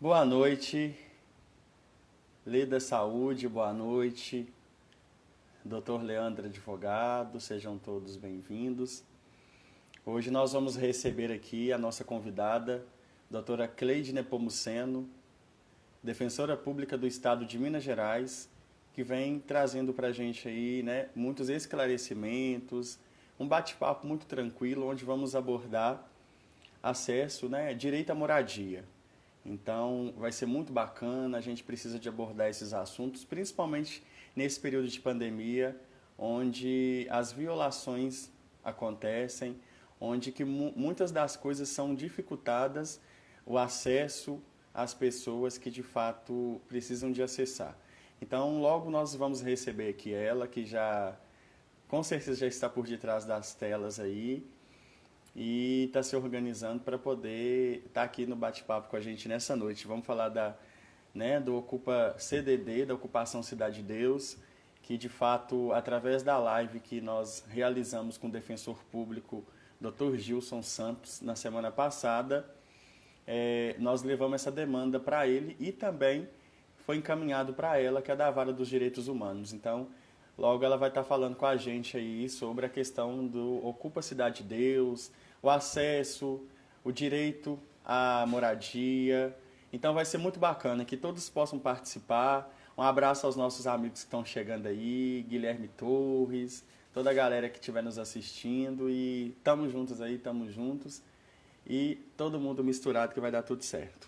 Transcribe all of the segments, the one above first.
Boa noite, Leda Saúde, boa noite, Dr. Leandro Advogado, sejam todos bem-vindos. Hoje nós vamos receber aqui a nossa convidada, doutora Cleide Nepomuceno, defensora pública do Estado de Minas Gerais, que vem trazendo para a gente aí, muitos esclarecimentos, um bate-papo muito tranquilo, onde vamos abordar acesso, direito à moradia. Então, vai ser muito bacana, a gente precisa de abordar esses assuntos, principalmente nesse período de pandemia, onde as violações acontecem, onde que muitas das coisas são dificultadas o acesso às pessoas que de fato precisam de acessar. Então, logo nós vamos receber aqui ela, que já, com certeza já está por detrás das telas aí, e está se organizando para poder estar aqui no bate-papo com a gente nessa noite. Vamos falar do Ocupa CDD, da Ocupação Cidade de Deus, que de fato, através da live que nós realizamos com o defensor público, Dr. Gilson Santos, na semana passada, nós levamos essa demanda para ele e também foi encaminhado para ela, que é da Vara dos Direitos Humanos. Então, logo ela vai estar falando com a gente aí sobre a questão do Ocupa Cidade de Deus, o acesso, o direito à moradia. Então vai ser muito bacana que todos possam participar. Um abraço aos nossos amigos que estão chegando aí, Guilherme Torres, toda a galera que estiver nos assistindo. E tamo juntos aí, tamo juntos. E todo mundo misturado que vai dar tudo certo.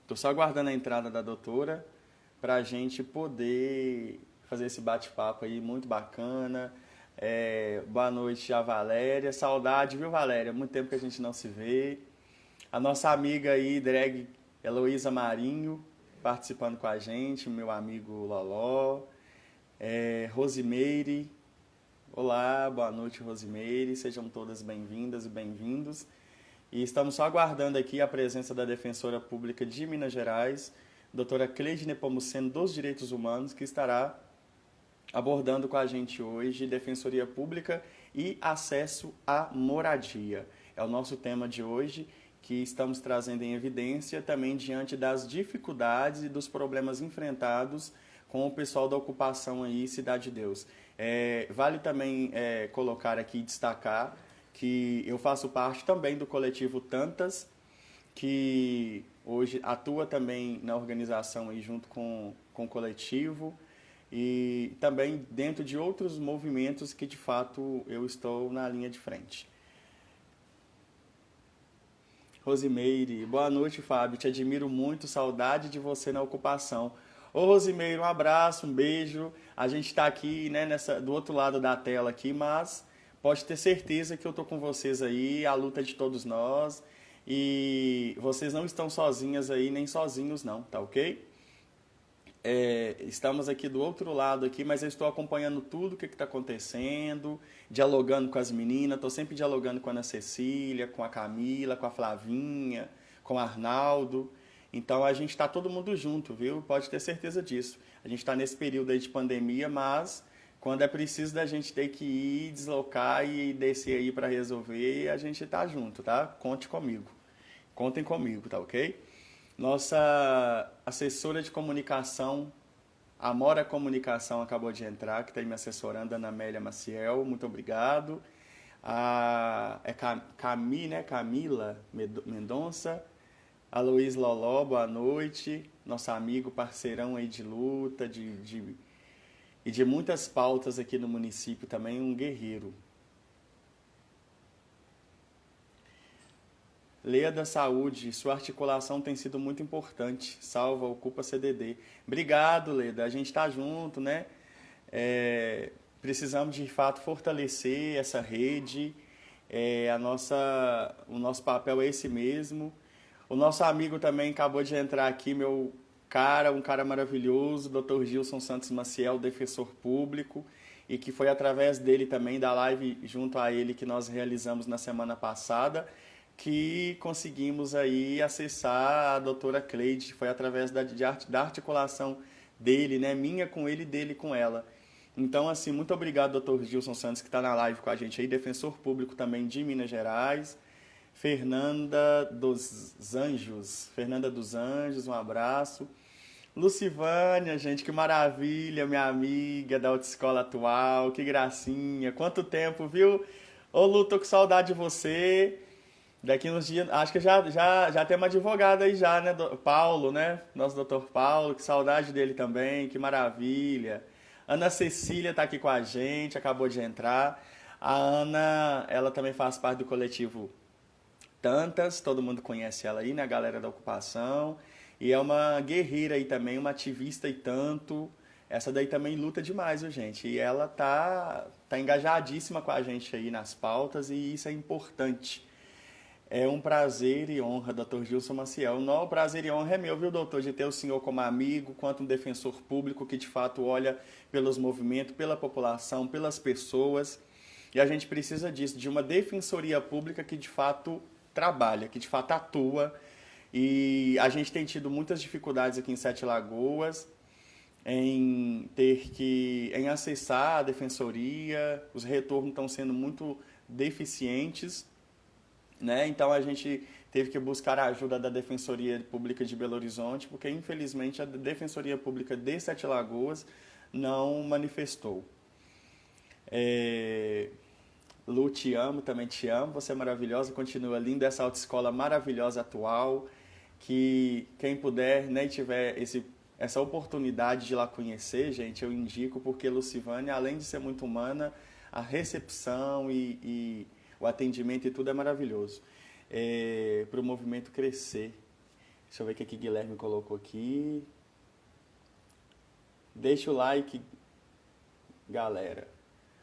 Estou só aguardando a entrada da doutora para a gente poder fazer esse bate-papo aí muito bacana. Boa noite a Valéria. Saudade, viu, Valéria? Muito tempo que a gente não se vê. A nossa amiga aí, drag Heloísa Marinho, participando com a gente, meu amigo Loló. Rosimeire. Olá, boa noite, Rosimeire. Sejam todas bem-vindas e bem-vindos. E estamos só aguardando aqui a presença da defensora pública de Minas Gerais, doutora Cleide Nepomuceno dos Direitos Humanos, que estará abordando com a gente hoje Defensoria Pública e acesso à moradia. É o nosso tema de hoje, que estamos trazendo em evidência também diante das dificuldades e dos problemas enfrentados com o pessoal da ocupação aí, Cidade de Deus. Vale também colocar aqui e destacar que eu faço parte também do coletivo Tantas, que hoje atua também na organização aí junto com o coletivo, e também dentro de outros movimentos que de fato eu estou na linha de frente. Rosimeire, boa noite, Fábio, te admiro muito, saudade de você na ocupação. Ô Rosimeire, um abraço, um beijo, a gente está aqui do outro lado da tela aqui, mas pode ter certeza que eu estou com vocês aí, a luta é de todos nós, e vocês não estão sozinhas aí, nem sozinhos não, tá ok? Estamos aqui do outro lado aqui, mas eu estou acompanhando tudo o que está acontecendo, dialogando com as meninas, estou sempre dialogando com a Ana Cecília, com a Camila, com a Flavinha, com o Arnaldo. Então a gente está todo mundo junto, viu? Pode ter certeza disso. A gente está nesse período aí de pandemia, mas quando é preciso da gente ter que ir, deslocar e descer aí para resolver, a gente está junto, tá? Conte comigo. Contem comigo, tá ok? Nossa assessora de comunicação, Amora Comunicação, acabou de entrar, que está aí me assessorando, Ana Amélia Maciel, muito obrigado. Camila Mendonça. A Luiz Loló, boa noite. Nosso amigo, parceirão aí de luta, e de muitas pautas aqui no município também, um guerreiro. Leia da Saúde, sua articulação tem sido muito importante. Salva, Ocupa CDD. Obrigado, Leda. A gente está junto, né? Precisamos, de fato, fortalecer essa rede. O nosso papel é esse mesmo. O nosso amigo também acabou de entrar aqui, um cara maravilhoso, Dr. Gilson Santos Maciel, defensor público, e que foi através dele também, da live junto a ele que nós realizamos na semana passada, que conseguimos aí acessar a doutora Cleide, foi através da articulação dele, minha com ele e dele com ela. Então, assim, muito obrigado, doutor Gilson Santos, que está na live com a gente aí, defensor público também de Minas Gerais, Fernanda dos Anjos, um abraço. Lucivânia, gente, que maravilha, minha amiga da autoescola atual, que gracinha, quanto tempo, viu? Ô Lu, tô com saudade de você. Daqui uns dias, acho que já tem uma advogada aí já, né? Paulo, né? Nosso doutor Paulo, que saudade dele também, que maravilha. Ana Cecília tá aqui com a gente, acabou de entrar. A Ana, ela também faz parte do coletivo Tantas, todo mundo conhece ela aí, né? A galera da ocupação. E é uma guerreira aí também, uma ativista e tanto. Essa daí também luta demais, viu, gente? E ela tá engajadíssima com a gente aí nas pautas e isso é importante. É um prazer e honra, doutor Gilson Maciel. Não, o prazer e honra é meu, viu, doutor, de ter o senhor como amigo, quanto um defensor público que de fato olha pelos movimentos, pela população, pelas pessoas. E a gente precisa disso, de uma defensoria pública que de fato trabalha, que de fato atua. E a gente tem tido muitas dificuldades aqui em Sete Lagoas em acessar a defensoria, os retornos estão sendo muito deficientes, né? Então a gente teve que buscar a ajuda da Defensoria Pública de Belo Horizonte, porque infelizmente a Defensoria Pública de Sete Lagoas não manifestou. Lu, te amo, também te amo, você é maravilhosa, continua linda, essa autoescola maravilhosa atual, que quem puder, né, e tiver essa oportunidade de lá conhecer, gente, eu indico, porque Lucivânia, além de ser muito humana, a recepção e o atendimento e tudo é maravilhoso. Para o movimento crescer. Deixa eu ver o que Guilherme colocou aqui. Deixa o like, galera,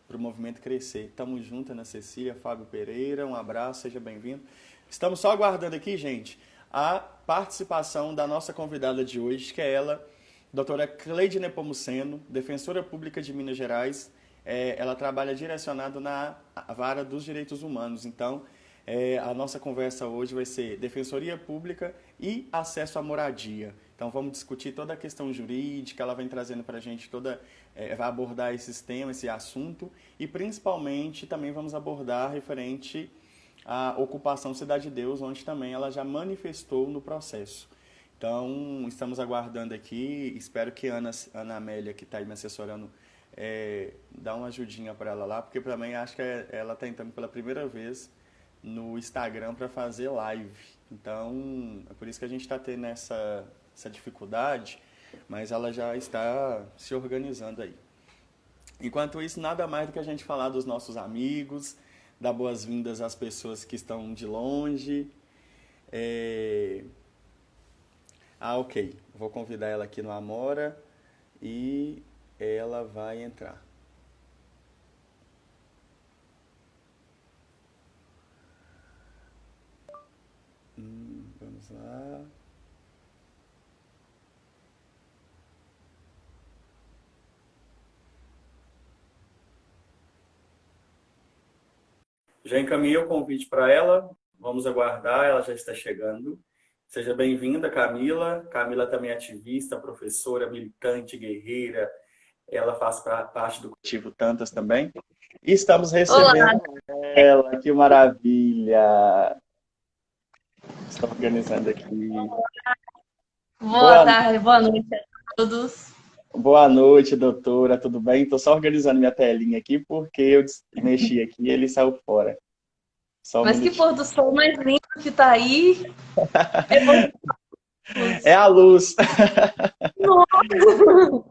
para o movimento crescer. Tamo junto, Ana Cecília, Fábio Pereira, um abraço, seja bem-vindo. Estamos só aguardando aqui, gente, a participação da nossa convidada de hoje, que é ela, doutora Cleide Nepomuceno, defensora pública de Minas Gerais. Ela trabalha direcionado na vara dos direitos humanos. Então, a nossa conversa hoje vai ser defensoria pública e acesso à moradia. Então, vamos discutir toda a questão jurídica, ela vem trazendo para a gente vai abordar esses temas, esse assunto, e principalmente também vamos abordar referente à ocupação Cidade de Deus, onde também ela já manifestou no processo. Então, estamos aguardando aqui, espero que Ana Amélia, que está aí me assessorando, dá uma ajudinha para ela lá, porque também acho que ela está entrando pela primeira vez no Instagram para fazer live. Então, é por isso que a gente está tendo essa dificuldade, mas ela já está se organizando aí. Enquanto isso, nada mais do que a gente falar dos nossos amigos, dar boas-vindas às pessoas que estão de longe. Ok. Vou convidar ela aqui no Amora e ela vai entrar. Vamos lá. Já encaminhei o convite para ela. Vamos aguardar, ela já está chegando. Seja bem-vinda, Camila. Camila também é ativista, professora, militante, guerreira. Ela faz parte do coletivo Tantas também. E estamos recebendo ela, que maravilha! Estou organizando aqui. Boa tarde, boa noite a todos. Boa noite, doutora. Tudo bem? Estou só organizando minha telinha aqui porque eu mexi aqui e ele saiu fora. Só um Mas que minutinho. pôr do sol mais lindo que tá aí. É a luz. Nossa.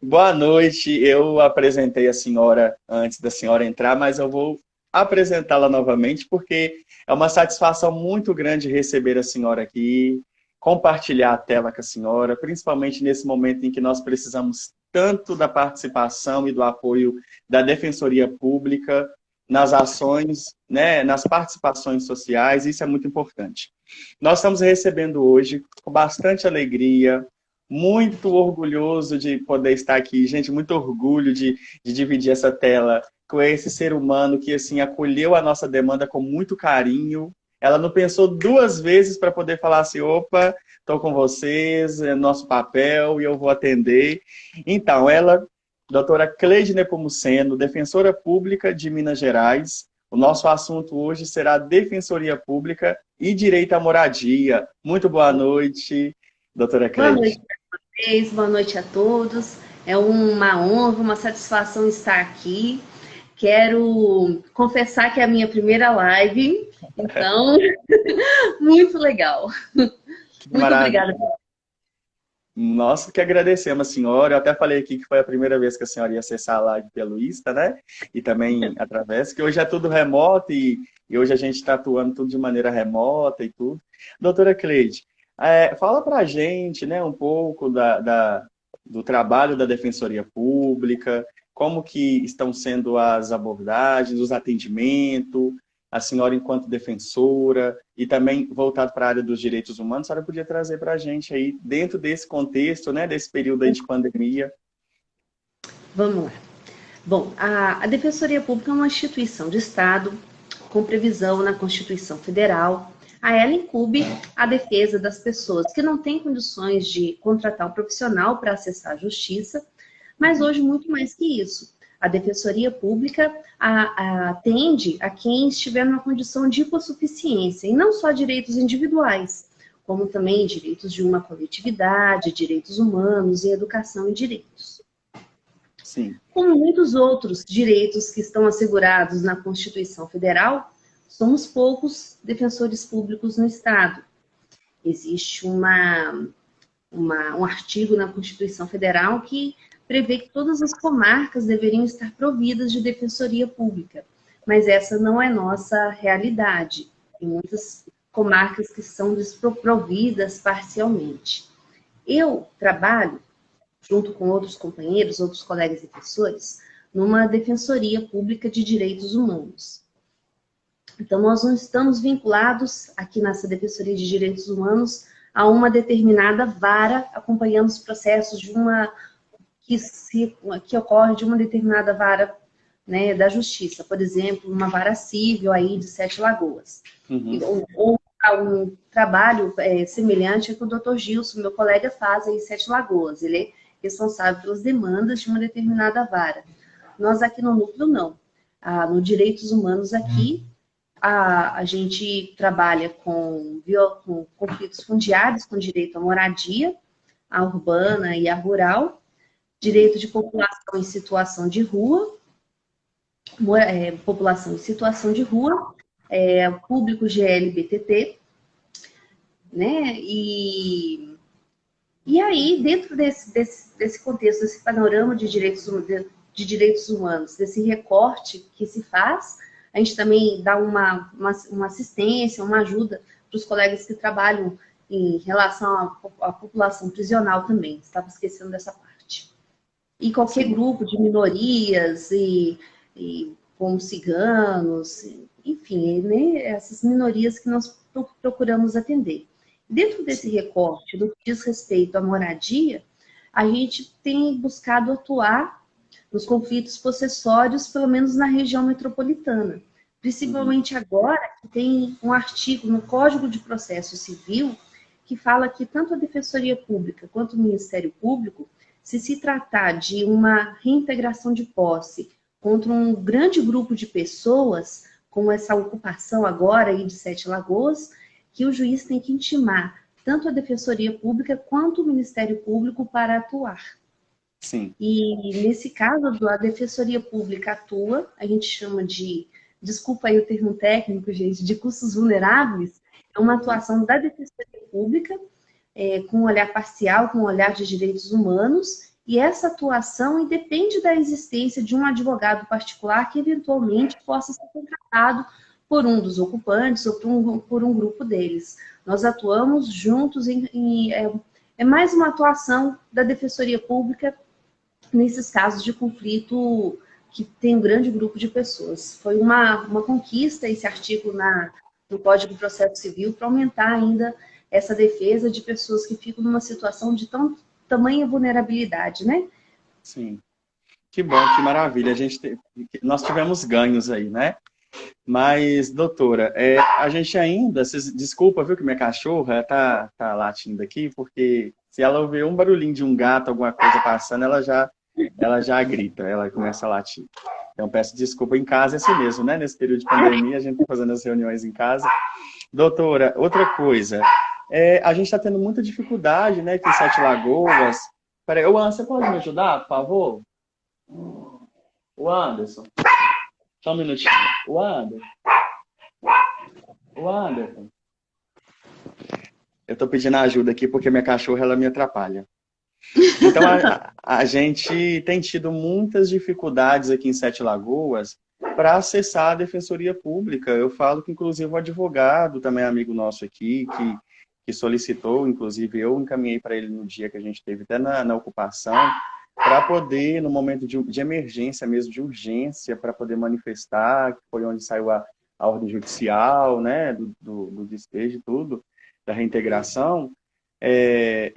Boa noite. Eu apresentei a senhora antes da senhora entrar, mas eu vou apresentá-la novamente porque é uma satisfação muito grande receber a senhora aqui, compartilhar a tela com a senhora, principalmente nesse momento em que nós precisamos tanto da participação e do apoio da Defensoria Pública nas ações, né, nas participações sociais. Isso é muito importante. Nós estamos recebendo hoje, com bastante alegria, muito orgulhoso de poder estar aqui, gente, muito orgulho de dividir essa tela com esse ser humano que, assim, acolheu a nossa demanda com muito carinho. Ela não pensou duas vezes para poder falar assim, opa, estou com vocês, é nosso papel e eu vou atender. Então, ela, doutora Cleide Nepomuceno, defensora pública de Minas Gerais, O nosso assunto hoje será Defensoria Pública e Direito à Moradia. Muito boa noite, doutora Boa noite Cleide. a vocês, boa noite a todos. É uma honra, uma satisfação estar aqui. Quero confessar que é a minha primeira live, então, muito legal. Que Muito obrigada. maravilha. Nós que agradecemos a senhora. Eu até falei aqui que foi a primeira vez que a senhora ia acessar a live pelo Insta, né? E também através, que hoje é tudo remoto e hoje a gente está atuando tudo de maneira remota e tudo. Doutora Cleide, fala para a gente, né, um pouco do trabalho da Defensoria Pública, como que estão sendo as abordagens, os atendimentos, a senhora enquanto defensora e também voltado para a área dos direitos humanos, a senhora podia trazer para a gente aí, dentro desse contexto, né, desse período aí de pandemia. Vamos lá. Bom, a Defensoria Pública é uma instituição de Estado com previsão na Constituição Federal. A ela incube a defesa das pessoas que não têm condições de contratar um profissional para acessar a justiça, mas hoje muito mais que isso. A Defensoria Pública atende a quem estiver numa condição de hipossuficiência, e não só direitos individuais, como também direitos de uma coletividade, direitos humanos e educação e direitos. Sim. Como muitos outros direitos que estão assegurados na Constituição Federal, somos poucos defensores públicos no Estado. Existe um artigo na Constituição Federal que prevê que todas as comarcas deveriam estar providas de defensoria pública, mas essa não é nossa realidade. Tem muitas comarcas que são desprovidas parcialmente. Eu trabalho, junto com outros companheiros, outros colegas defensores, numa defensoria pública de direitos humanos. Então, nós não estamos vinculados aqui nessa defensoria de direitos humanos a uma determinada vara, acompanhando os processos de que ocorre de uma determinada vara, né, da justiça, por exemplo, uma vara civil aí de Sete Lagoas. Ou um trabalho semelhante ao que o Dr. Gilson, meu colega, faz aí em Sete Lagoas. Ele é responsável pelas demandas de uma determinada vara. Nós aqui no núcleo não. No Direitos Humanos aqui, a gente trabalha com conflitos fundiários, com direito à moradia, a urbana e a rural, direito de população em situação de rua, população em situação de rua, público GLBTT, né? E aí, dentro desse contexto, desse panorama de direitos humanos, desse recorte que se faz, a gente também dá uma assistência, uma ajuda para os colegas que trabalham em relação à população prisional também. Estava esquecendo dessa parte. E qualquer grupo de minorias, e como ciganos, enfim, né, essas minorias que nós procuramos atender. Dentro desse recorte, no que diz respeito à moradia, a gente tem buscado atuar nos conflitos possessórios, pelo menos na região metropolitana. Principalmente agora, que tem um artigo no Código de Processo Civil que fala que tanto a Defensoria Pública quanto o Ministério Público, se tratar de uma reintegração de posse contra um grande grupo de pessoas, com essa ocupação agora aí de Sete Lagoas, que o juiz tem que intimar tanto a Defensoria Pública quanto o Ministério Público para atuar. Sim. E nesse caso, a Defensoria Pública atua, a gente chama de, desculpa aí o termo técnico, gente, de custos vulneráveis, é uma atuação da Defensoria Pública, com um olhar parcial, com um olhar de direitos humanos, e essa atuação independe da existência de um advogado particular que eventualmente possa ser contratado por um dos ocupantes ou por um grupo deles. Nós atuamos juntos é mais uma atuação da Defensoria Pública nesses casos de conflito que tem um grande grupo de pessoas. Foi uma conquista esse artigo no Código de Processo Civil para aumentar ainda essa defesa de pessoas que ficam numa situação de tamanha vulnerabilidade, né? Sim. Que bom, que maravilha. Nós tivemos ganhos aí, né? Mas, doutora, a gente ainda... Desculpa, viu, que minha cachorra tá latindo aqui, porque se ela ouvir um barulhinho de um gato, alguma coisa passando, ela já grita, ela começa a latir. Então, peço desculpa, em casa é assim mesmo, né? Nesse período de pandemia, a gente está fazendo as reuniões em casa. Doutora, outra coisa, a gente está tendo muita dificuldade, né, aqui em Sete Lagoas. Peraí, Anderson, você pode me ajudar, por favor? O Anderson, só um minutinho. O Anderson. Eu estou pedindo ajuda aqui porque minha cachorra, ela me atrapalha. Então, a gente tem tido muitas dificuldades aqui em Sete Lagoas para acessar a Defensoria Pública. Eu falo que, inclusive, o advogado, também é amigo nosso aqui, que solicitou, inclusive eu encaminhei para ele no dia que a gente teve até na ocupação, para poder, no momento de emergência mesmo, de urgência, para poder manifestar, que foi onde saiu a ordem judicial, né, do despejo e tudo, da reintegração.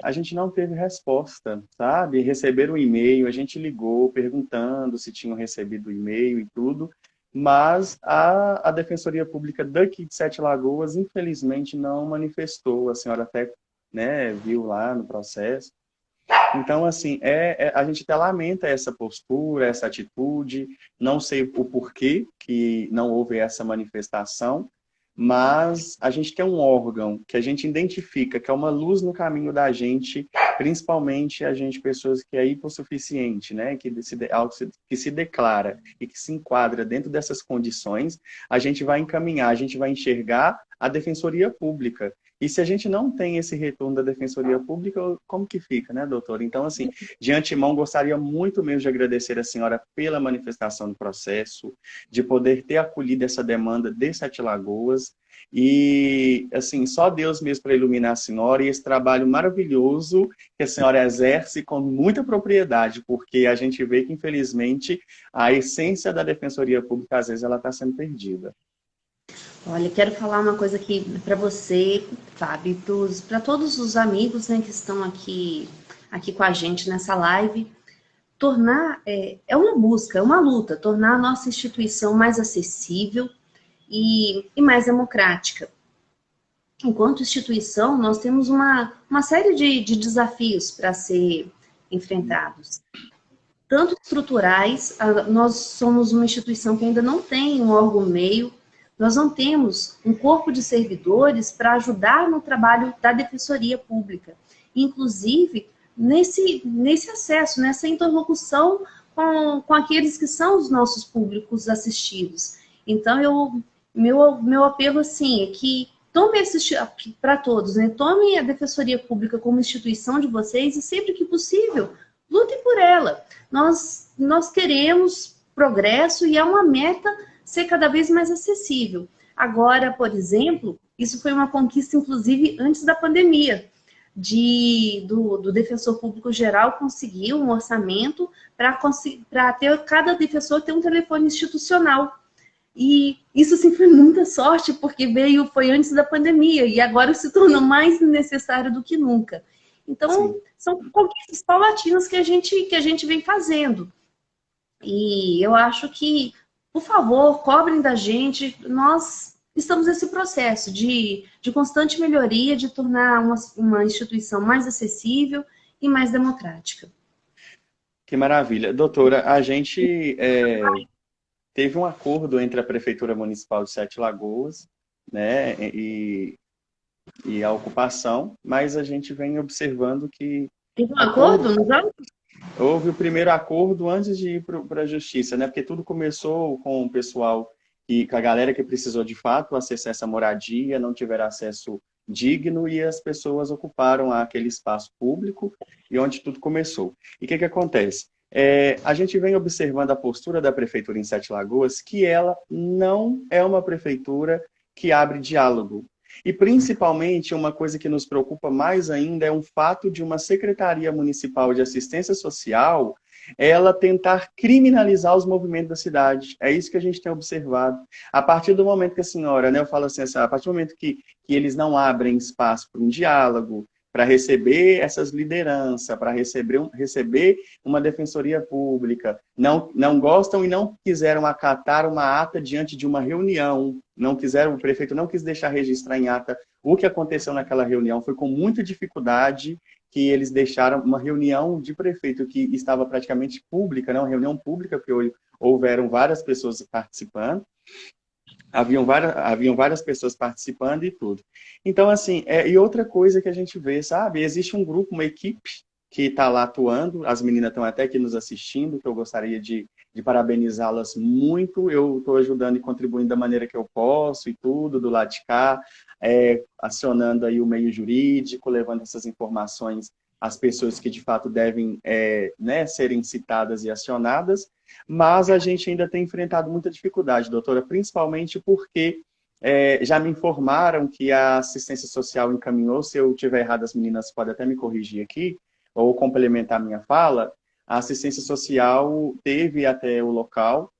A gente não teve resposta, sabe? Receberam um e-mail, a gente ligou perguntando se tinham recebido o e-mail e tudo, mas a Defensoria Pública daqui de Sete Lagoas, infelizmente, não manifestou. A senhora até, né, viu lá no processo. Então, assim, a gente até lamenta essa postura, essa atitude, não sei o porquê que não houve essa manifestação, mas a gente tem um órgão que a gente identifica que é uma luz no caminho da gente, principalmente a gente, pessoas que é hipossuficiente, né? Que se declara e que se enquadra dentro dessas condições, a gente vai encaminhar, a gente vai enxergar a Defensoria Pública. E se a gente não tem esse retorno da Defensoria Pública, como que fica, né, doutor? Então, assim, de antemão, gostaria muito mesmo de agradecer a senhora pela manifestação do processo, de poder ter acolhido essa demanda de Sete Lagoas. E, assim, só Deus mesmo para iluminar a senhora e esse trabalho maravilhoso que a senhora exerce com muita propriedade, porque a gente vê que, infelizmente, a essência da Defensoria Pública, às vezes, ela está sendo perdida. Olha, quero falar uma coisa aqui para você, Fábio, para todos os amigos, né, que estão aqui com a gente nessa live. Tornar, é uma busca, é uma luta, tornar a nossa instituição mais acessível e mais democrática. Enquanto instituição, nós temos uma série de desafios para ser enfrentados. Tanto estruturais, nós somos uma instituição que ainda não tem um órgão meio, nós não temos um corpo de servidores para ajudar no trabalho da Defensoria Pública. Inclusive, nesse acesso, nessa interlocução com aqueles que são os nossos públicos assistidos. Então, meu apelo, assim, é que tome para todos, né? Tome a Defensoria Pública como instituição de vocês e, sempre que possível, lutem por ela. Nós queremos progresso e é uma meta ser cada vez mais acessível. Agora, por exemplo, isso foi uma conquista, inclusive, antes da pandemia, do Defensor Público Geral conseguir um orçamento para cada defensor ter um telefone institucional. E isso, sim, foi muita sorte, porque foi antes da pandemia e agora se tornou mais necessário do que nunca. Então, sim, são conquistas paulatinas que a gente vem fazendo. E eu acho que, por favor, cobrem da gente. Nós estamos nesse processo de constante melhoria, de tornar uma instituição mais acessível e mais democrática. Que maravilha. Doutora, a gente teve um acordo entre a Prefeitura Municipal de Sete Lagoas, né, e a ocupação, mas a gente vem observando que... Teve um acordo? Houve o primeiro acordo antes de ir para a Justiça, né? Porque tudo começou com o pessoal, com a galera que precisou de fato acessar essa moradia, não tiveram acesso digno e as pessoas ocuparam aquele espaço público e onde tudo começou. E o que acontece? A gente vem observando a postura da Prefeitura em Sete Lagoas, que ela não é uma prefeitura que abre diálogo. E, principalmente, uma coisa que nos preocupa mais ainda é um fato de uma Secretaria Municipal de Assistência Social ela tentar criminalizar os movimentos da cidade. É isso que a gente tem observado. A partir do momento que a senhora, né, eu falo assim, a partir do momento que eles não abrem espaço para um diálogo, para receber essas lideranças, para receber uma defensoria pública, não gostam e não quiseram acatar uma ata diante de uma reunião, o prefeito não quis deixar registrar em ata o que aconteceu naquela reunião, foi com muita dificuldade que eles deixaram uma reunião de prefeito que estava praticamente pública, né? Uma reunião pública, porque houveram várias pessoas participando, haviam várias pessoas participando e tudo. Então, assim, e outra coisa que a gente vê, sabe? Existe um grupo, uma equipe que está lá atuando, as meninas estão até aqui nos assistindo, que eu gostaria de parabenizá-las muito. Eu estou ajudando e contribuindo da maneira que eu posso e tudo, do lado de cá, acionando aí o meio jurídico, levando essas informações às pessoas que de fato devem né, serem citadas e acionadas, mas a gente ainda tem enfrentado muita dificuldade, doutora, principalmente porque já me informaram que a assistência social encaminhou, se eu tiver errado, as meninas podem até me corrigir aqui, ou complementar a minha fala, a assistência social teve até o local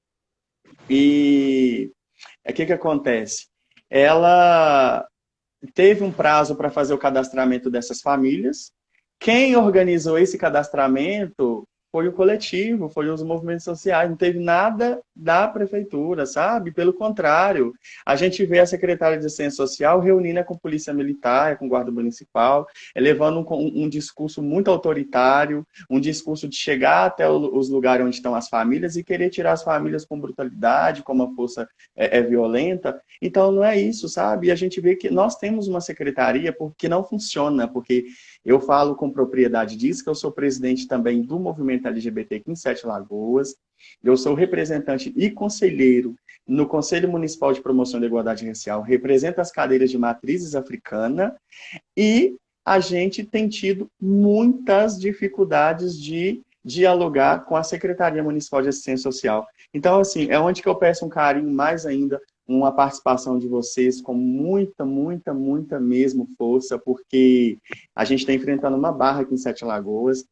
e o que acontece? Ela teve um prazo para fazer o cadastramento dessas famílias. Quem organizou esse cadastramento foi o coletivo, foi os movimentos sociais, não teve nada da prefeitura, sabe? Pelo contrário, a gente vê a secretária de Assistência Social reunindo com a Polícia Militar, com a Guarda Municipal, levando um discurso muito autoritário, um discurso de chegar até os lugares onde estão as famílias e querer tirar as famílias com brutalidade, com uma força violenta. Então, não é isso, sabe? E a gente vê que nós temos uma secretaria que não funciona, porque eu falo com propriedade disso, que eu sou presidente também do movimento LGBT aqui em Sete Lagoas. Eu sou representante e conselheiro no Conselho Municipal de Promoção da Igualdade Racial, represento as cadeiras de matrizes africana e a gente tem tido muitas dificuldades de dialogar com a Secretaria Municipal de Assistência Social. Então, assim, é onde que eu peço um carinho mais ainda, uma participação de vocês com muita, muita, muita mesmo força, porque a gente está enfrentando uma barra aqui em Sete Lagoas.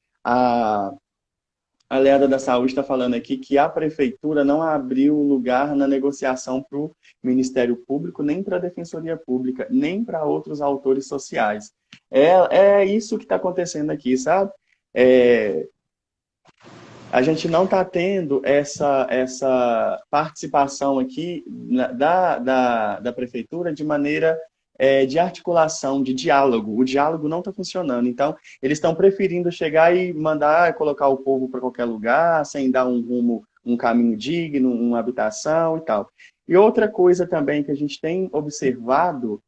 A Leada da Saúde está falando aqui que a prefeitura não abriu lugar na negociação para o Ministério Público, nem para a Defensoria Pública, nem para outros autores sociais. É isso que está acontecendo aqui, sabe? A gente não está tendo essa participação aqui da prefeitura de maneira de articulação, de diálogo. O diálogo não está funcionando. Então, eles estão preferindo chegar e mandar colocar o povo para qualquer lugar, sem dar um rumo, um caminho digno, uma habitação e tal. E outra coisa também que a gente tem observado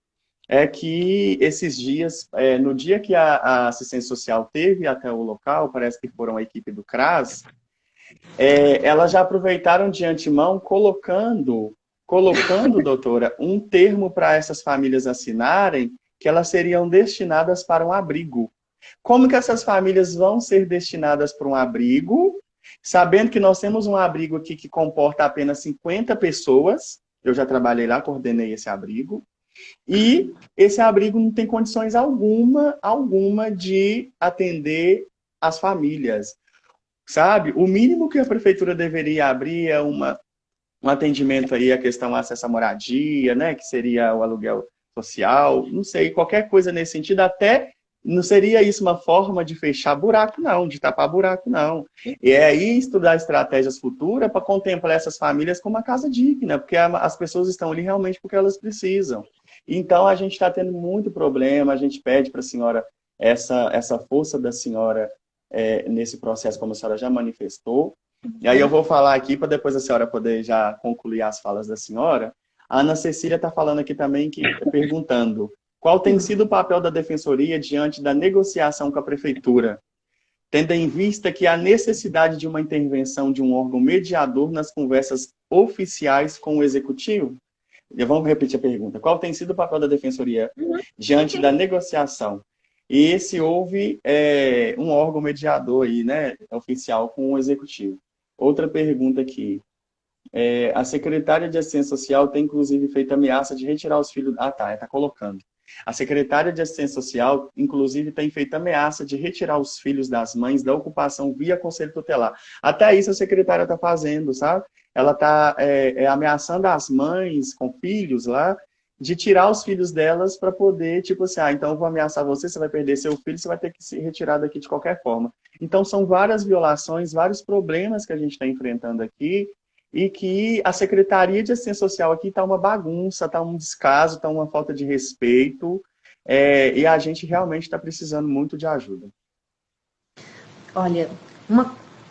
é que esses dias, no dia que a assistência social teve até o local, parece que foram a equipe do CRAS, elas já aproveitaram de antemão colocando, doutora, um termo para essas famílias assinarem que elas seriam destinadas para um abrigo. Como que essas famílias vão ser destinadas para um abrigo, sabendo que nós temos um abrigo aqui que comporta apenas 50 pessoas, eu já trabalhei lá, coordenei esse abrigo, e esse abrigo não tem condições alguma de atender as famílias, sabe? O mínimo que a prefeitura deveria abrir é um atendimento aí à questão acesso à moradia, né? Que seria o aluguel social, não sei, qualquer coisa nesse sentido, até não seria isso uma forma de fechar buraco, não, de tapar buraco, não. E é aí estudar estratégias futuras para contemplar essas famílias como uma casa digna, porque as pessoas estão ali realmente porque elas precisam. Então, a gente está tendo muito problema, a gente pede para a senhora essa força da senhora nesse processo, como a senhora já manifestou. E aí eu vou falar aqui, para depois a senhora poder já concluir as falas da senhora. A Ana Cecília está falando aqui também, perguntando qual tem sido o papel da Defensoria diante da negociação com a Prefeitura, tendo em vista que há necessidade de uma intervenção de um órgão mediador nas conversas oficiais com o Executivo? Vamos repetir a pergunta. Qual tem sido o papel da Defensoria diante da negociação? E se houve um órgão mediador aí, né, oficial com o Executivo? Outra pergunta aqui. A secretária de Assistência Social tem, inclusive, feito ameaça de retirar os filhos... Ah, tá, está colocando. A secretária de Assistência Social, inclusive, tem feito ameaça de retirar os filhos das mães da ocupação via Conselho Tutelar. Até isso a secretária está fazendo, sabe? Ela está ameaçando as mães com filhos lá de tirar os filhos delas para poder, tipo assim, então eu vou ameaçar você, você vai perder seu filho, você vai ter que se retirar daqui de qualquer forma. Então são várias violações, vários problemas que a gente está enfrentando aqui e que a Secretaria de Assistência Social aqui está uma bagunça, está um descaso, está uma falta de respeito e a gente realmente está precisando muito de ajuda. Olha,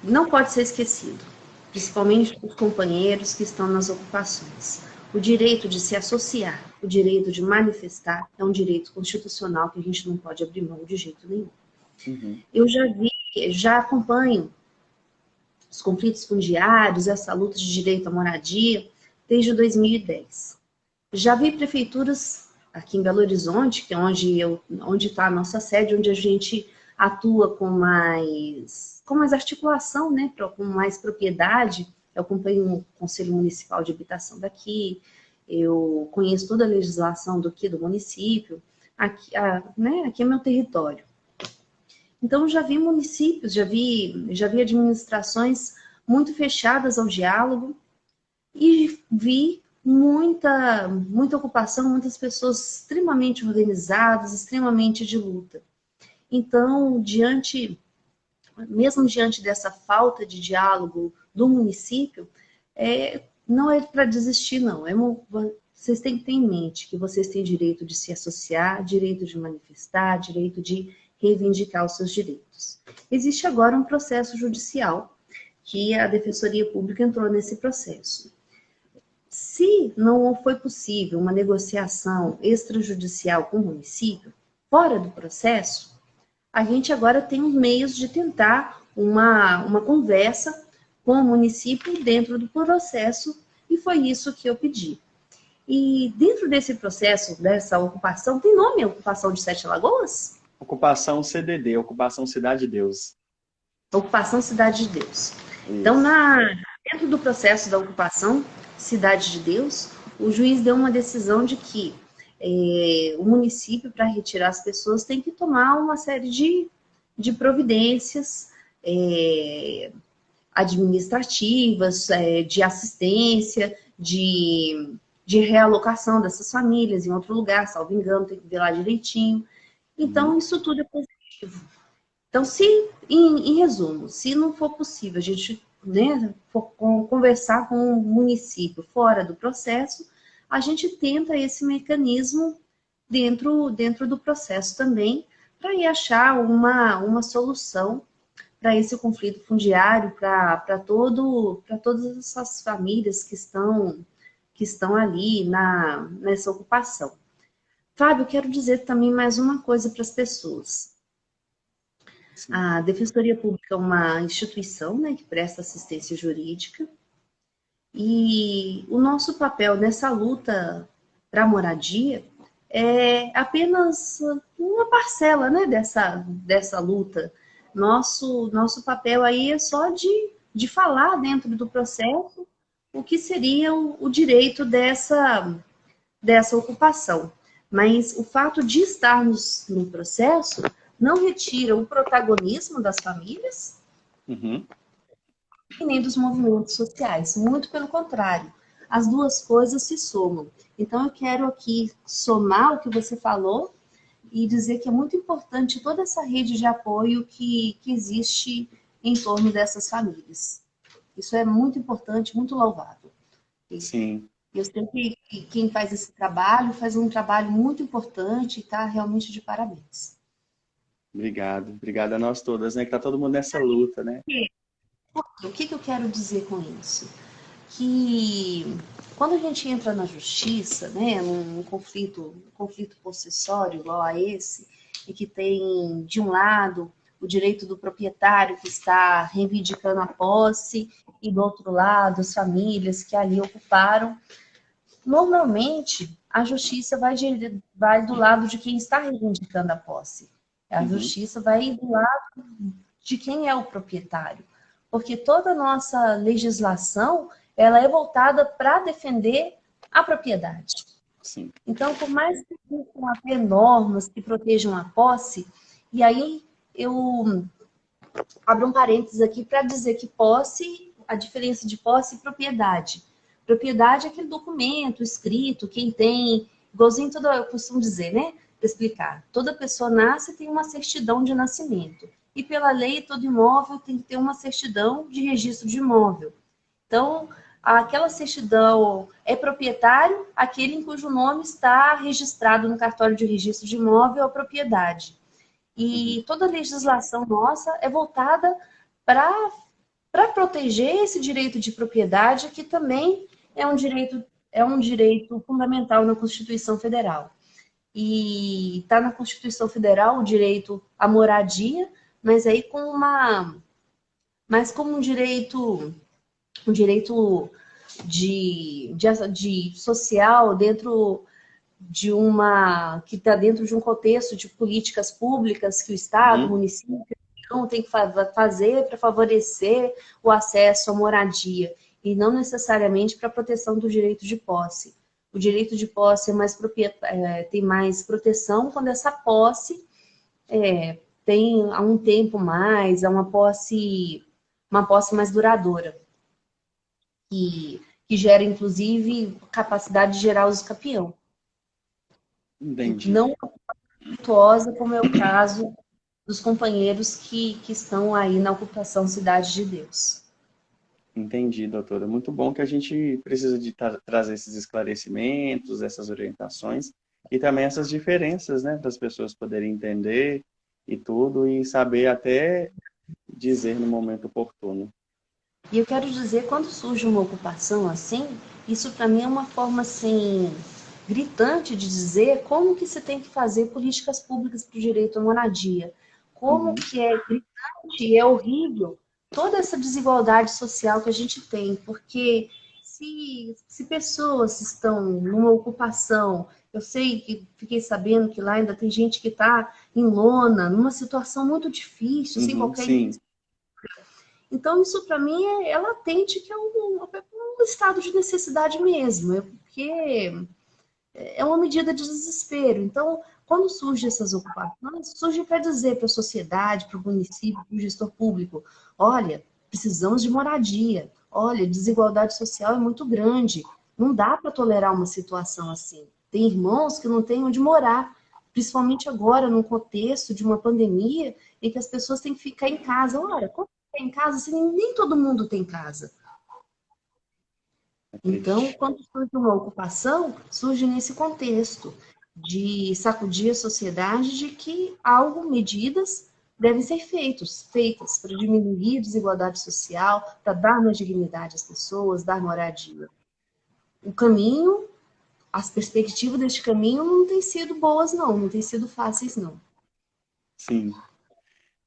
não pode ser esquecido, principalmente os companheiros que estão nas ocupações. O direito de se associar, o direito de manifestar é um direito constitucional que a gente não pode abrir mão de jeito nenhum. Uhum. Eu já acompanho os conflitos fundiários, essa luta de direito à moradia, desde 2010. Já vi prefeituras aqui em Belo Horizonte, que é onde está a nossa sede, onde a gente atua com mais articulação, né, com mais propriedade. Eu acompanho o Conselho Municipal de Habitação daqui, eu conheço toda a legislação do município, aqui é meu território. Então, já vi municípios, já vi administrações muito fechadas ao diálogo e vi muita ocupação, muitas pessoas extremamente organizadas, extremamente de luta. Então, mesmo diante dessa falta de diálogo do município, não é para desistir, não. Vocês têm que ter em mente que vocês têm direito de se associar, direito de manifestar, direito de reivindicar os seus direitos. Existe agora um processo judicial que a Defensoria Pública entrou nesse processo. Se não foi possível uma negociação extrajudicial com o município, fora do processo, a gente agora tem os meios de tentar uma conversa com o município dentro do processo, e foi isso que eu pedi. E dentro desse processo, dessa ocupação, tem nome a ocupação de Sete Lagoas? Ocupação CDD, Ocupação Cidade de Deus. Ocupação Cidade de Deus. Isso. Então, dentro do processo da ocupação Cidade de Deus, o juiz deu uma decisão de que o município, para retirar as pessoas, tem que tomar uma série de providências administrativas, de assistência, de realocação dessas famílias em outro lugar, salvo engano, tem que ver lá direitinho. Então, isso tudo é positivo. Então, em resumo, se não for possível a gente for conversar com o município fora do processo, a gente tenta esse mecanismo dentro do processo também, para ir achar uma solução para esse conflito fundiário, para todas essas famílias que estão ali nessa ocupação. Fábio, eu quero dizer também mais uma coisa para as pessoas. Sim. A Defensoria Pública é uma instituição, né, que presta assistência jurídica, e o nosso papel nessa luta para a moradia é apenas uma parcela, né, dessa luta. Nosso papel aí é só de falar dentro do processo o que seria o direito dessa ocupação. Mas o fato de estarmos no processo não retira o protagonismo das famílias e nem dos movimentos sociais. Muito pelo contrário, as duas coisas se somam. Então, eu quero aqui somar o que você falou e dizer que é muito importante toda essa rede de apoio que existe em torno dessas famílias. Isso é muito importante, muito louvável. Sim. Eu sei que quem faz esse trabalho faz um trabalho muito importante e está realmente de parabéns. Obrigado a nós todas, né? Que tá todo mundo nessa luta, né? O que eu quero dizer com isso? Que quando a gente entra na justiça, né, num conflito possessório igual a esse, e que tem, de um lado, o direito do proprietário que está reivindicando a posse, e do outro lado, as famílias que ali ocuparam, normalmente a justiça vai do lado de quem está reivindicando a posse. A justiça vai do lado de quem é o proprietário. Porque toda a nossa legislação ela é voltada para defender a propriedade. Sim. Então, por mais que existam até normas que protejam a posse, e aí eu abro um parênteses aqui para dizer que posse, a diferença de posse e propriedade. Propriedade é aquele documento escrito, quem tem, igualzinho eu costumo dizer, né? Explicar. Toda pessoa nasce e tem uma certidão de nascimento. E pela lei, todo imóvel tem que ter uma certidão de registro de imóvel. Então, aquela certidão é proprietário, aquele em cujo nome está registrado no cartório de registro de imóvel a propriedade. E toda a legislação nossa é voltada para proteger esse direito de propriedade, que também é um direito fundamental na Constituição Federal. E está na Constituição Federal o direito à moradia, mas aí mas como um direito de social dentro que está dentro de um contexto de políticas públicas que o Estado, o município, não tem que fazer para favorecer o acesso à moradia, e não necessariamente para a proteção do direito de posse. O direito de posse tem mais proteção quando essa posse tem há um tempo mais, é uma posse mais duradoura, que gera, inclusive, capacidade de gerar uso capião. Entendi. Não virtuosa, como é o caso dos companheiros que estão aí na ocupação Cidade de Deus. Entendi, doutora. Muito bom que a gente precisa de trazer esses esclarecimentos, essas orientações e também essas diferenças, né, para as pessoas poderem entender e tudo e saber até dizer no momento oportuno. E eu quero dizer, quando surge uma ocupação assim, isso para mim é uma forma assim gritante de dizer como que se tem que fazer políticas públicas para o direito à moradia. Como que é gritante e é horrível toda essa desigualdade social que a gente tem, porque se pessoas estão numa ocupação, eu fiquei sabendo que lá ainda tem gente que está em lona, numa situação muito difícil, sem qualquer. Sim. Então, isso para mim é latente que é um estado de necessidade mesmo, porque é uma medida de desespero. Então, quando surgem essas ocupações, surge para dizer para a sociedade, para o município, para o gestor público: olha, precisamos de moradia, olha, a desigualdade social é muito grande, não dá para tolerar uma situação assim. Tem irmãos que não têm onde morar, principalmente agora, num contexto de uma pandemia, em que as pessoas têm que ficar em casa. Olha, como tem casa, assim, nem todo mundo tem casa. Então, quando surge uma ocupação, surge nesse contexto de sacudir a sociedade de que medidas devem ser feitas para diminuir a desigualdade social, para dar mais dignidade às pessoas, dar moradia. O caminho, as perspectivas deste caminho não têm sido boas, não têm sido fáceis, não. Sim.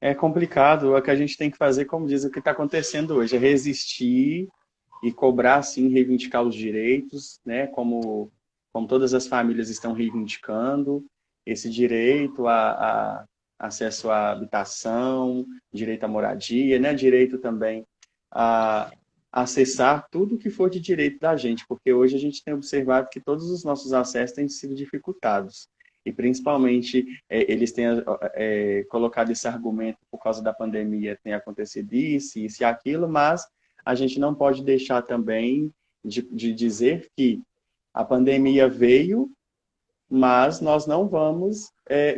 É complicado, é o que a gente tem que fazer, como diz o que está acontecendo hoje, é resistir e cobrar, sim, reivindicar os direitos, né? Como todas as famílias estão reivindicando esse direito a acesso à habitação, direito à moradia, né? Direito também a acessar tudo que for de direito da gente, porque hoje a gente tem observado que todos os nossos acessos têm sido dificultados. E principalmente eles têm colocado esse argumento por causa da pandemia, tem acontecido isso e aquilo, mas a gente não pode deixar também de dizer que a pandemia veio, mas nós não vamos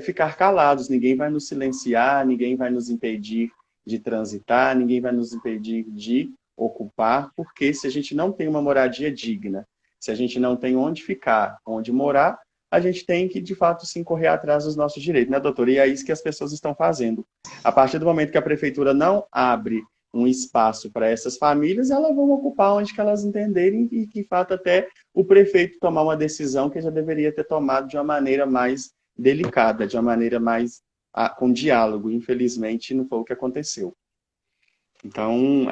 ficar calados, ninguém vai nos silenciar, ninguém vai nos impedir de transitar, ninguém vai nos impedir de ocupar, porque se a gente não tem uma moradia digna, se a gente não tem onde ficar, onde morar, a gente tem que, de fato, sim, correr atrás dos nossos direitos, né, doutora? E é isso que as pessoas estão fazendo. A partir do momento que a prefeitura não abre um espaço para essas famílias, elas vão ocupar onde que elas entenderem e, de fato, até o prefeito tomar uma decisão que já deveria ter tomado de uma maneira mais delicada, de uma maneira mais com diálogo. Infelizmente, não foi o que aconteceu. Então,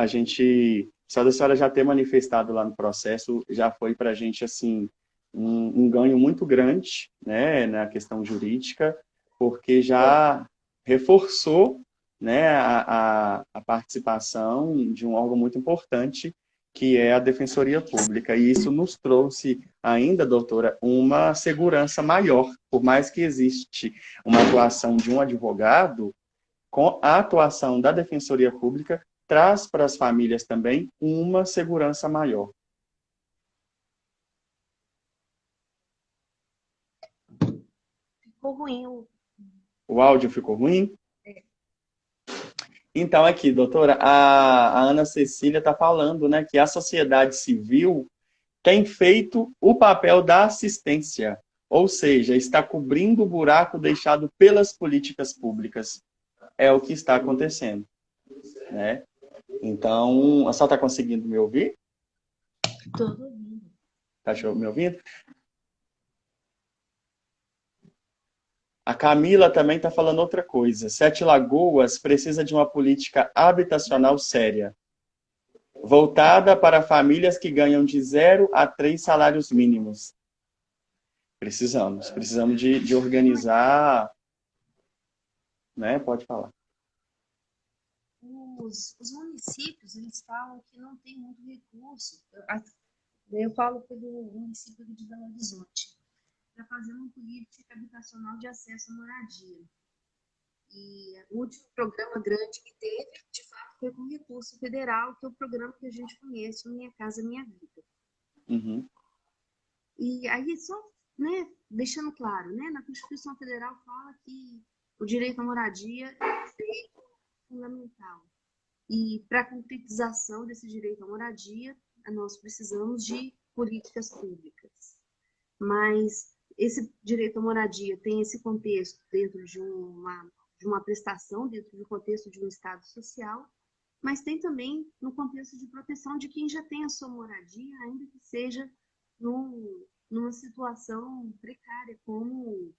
só da senhora já ter manifestado lá no processo, já foi para a gente, assim, um ganho muito grande, né, na questão jurídica, porque já reforçou, né, a participação de um órgão muito importante, que é a Defensoria Pública. E isso nos trouxe ainda, doutora, uma segurança maior. Por mais que existe uma atuação de um advogado, com a atuação da Defensoria Pública, traz para as famílias também uma segurança maior. Ficou ruim. O áudio ficou ruim? Então, aqui, doutora, a Ana Cecília está falando, né, que a sociedade civil tem feito o papel da assistência, Ou seja, está cobrindo o buraco deixado pelas políticas públicas. É o que está acontecendo, né? Então, a senhora está conseguindo me ouvir? Estou ouvindo. Está me ouvindo? A Camila também está falando outra coisa. Sete Lagoas precisa de uma política habitacional séria, voltada para famílias que ganham de 0 a 3 salários mínimos. Precisamos de organizar, né? Pode falar. Os municípios, eles falam que não tem muito recurso. Eu falo pelo município de Belo Horizonte, para fazer uma política habitacional de acesso à moradia. E o último programa grande que teve, de fato, foi com recurso federal, que é o programa que a gente conhece, o Minha Casa Minha Vida. Uhum. E aí, só, né, deixando claro, né, na Constituição Federal fala que o direito à moradia é um direito fundamental. E para a concretização desse direito à moradia, nós precisamos de políticas públicas. Mas esse direito à moradia tem esse contexto dentro de uma prestação, dentro do contexto de um Estado social, mas tem também no contexto de proteção de quem já tem a sua moradia, ainda que seja numa situação precária, como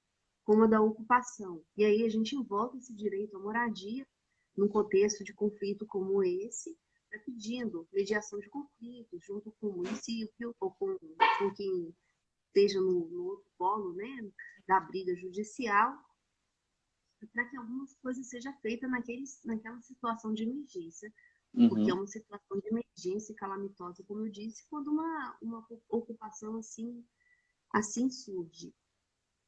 a da ocupação. E aí a gente invoca esse direito à moradia num contexto de conflito como esse, pedindo mediação de conflitos junto com o município ou com quem esteja no outro polo, né, da briga judicial, para que algumas coisas sejam feitas naquela situação de emergência, porque é uma situação de emergência calamitosa, como eu disse, quando uma ocupação assim surge.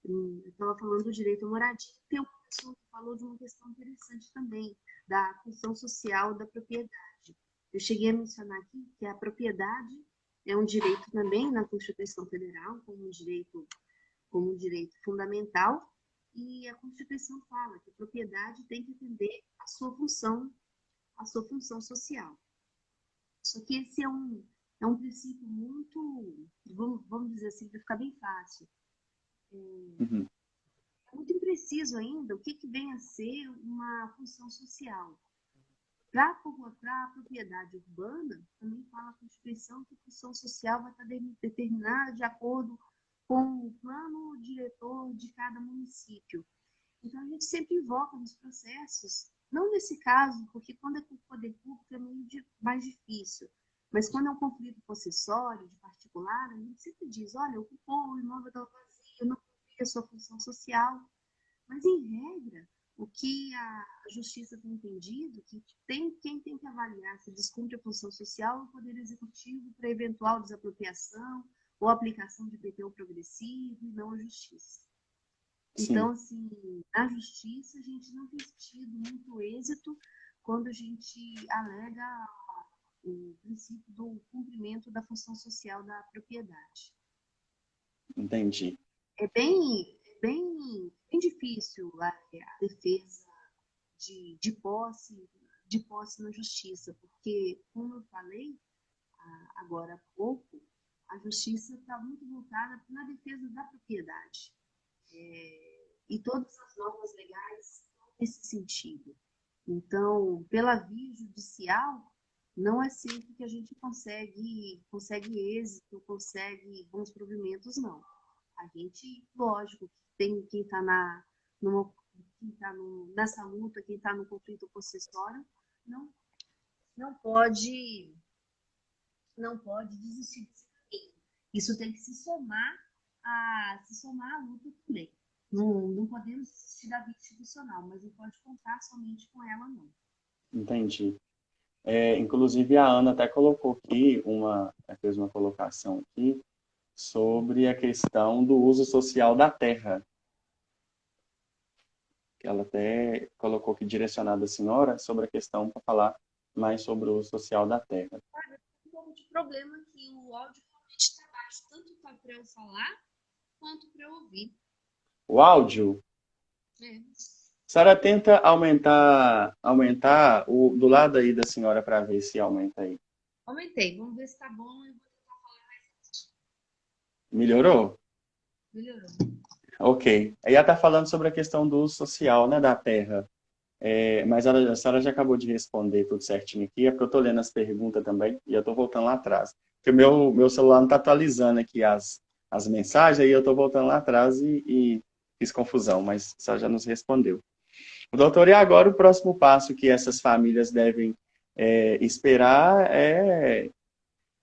Eu estava falando do direito à moradia. Tem uma pessoa que falou de uma questão interessante também, da função social da propriedade. Eu cheguei a mencionar aqui que a propriedade é um direito também na Constituição Federal, como um direito fundamental, e a Constituição fala que a propriedade tem que atender a sua função social. Só que esse é um princípio muito, vamos dizer assim, para ficar bem fácil. Uhum. É muito impreciso ainda o que vem a ser uma função social. Para a propriedade urbana, também fala a Constituição que a função social vai estar determinada de acordo com o plano diretor de cada município. Então, a gente sempre invoca nos processos, não nesse caso, porque quando é com o poder público é meio mais difícil, mas quando é um conflito possessório, de particular, a gente sempre diz, olha, ocupou o imóvel da vazio, não cumpre a sua função social. Mas, em regra, o que a justiça tem entendido, que quem tem que avaliar se descumpre a função social é o Poder Executivo para eventual desapropriação ou aplicação de IPTU progressivo e não a justiça. Sim. Então, assim, na justiça a gente não tem tido muito êxito quando a gente alega o princípio do cumprimento da função social da propriedade. Entendi. É bem difícil a defesa de posse na justiça, porque, como eu falei agora há pouco, a justiça está muito voltada na defesa da propriedade. E todas as normas legais estão nesse sentido. Então, pela via judicial, não é sempre que a gente consegue êxito, consegue bons provimentos, não. A gente, lógico, tem quem está nessa luta, quem está no conflito possessório, não pode desistir desse caminho. Isso tem que se somar à luta também. Não podemos desistir da via institucional, mas não pode contar somente com ela, não. Entendi. Inclusive, a Ana até colocou aqui, fez uma colocação aqui, sobre a questão do uso social da terra. Que ela até colocou aqui direcionada à senhora sobre a questão para falar mais sobre o uso social da terra. Um pouco de problema que o áudio realmente está baixo, tanto para eu falar quanto para eu ouvir. O áudio? É. A senhora tenta aumentar do lado aí da senhora para ver se aumenta aí. Aumentei, vamos ver se está bom. Eu vou tentar falar mais alto. Melhorou? Melhorou. Ok. Aí ela está falando sobre a questão do uso social, né, da terra. Mas a senhora já acabou de responder tudo certinho aqui, é porque eu estou lendo as perguntas também e eu estou voltando lá atrás. Porque o meu celular não está atualizando aqui as mensagens, aí eu estou voltando lá atrás e fiz confusão, mas a senhora já nos respondeu. Doutor, e agora o próximo passo que essas famílias devem esperar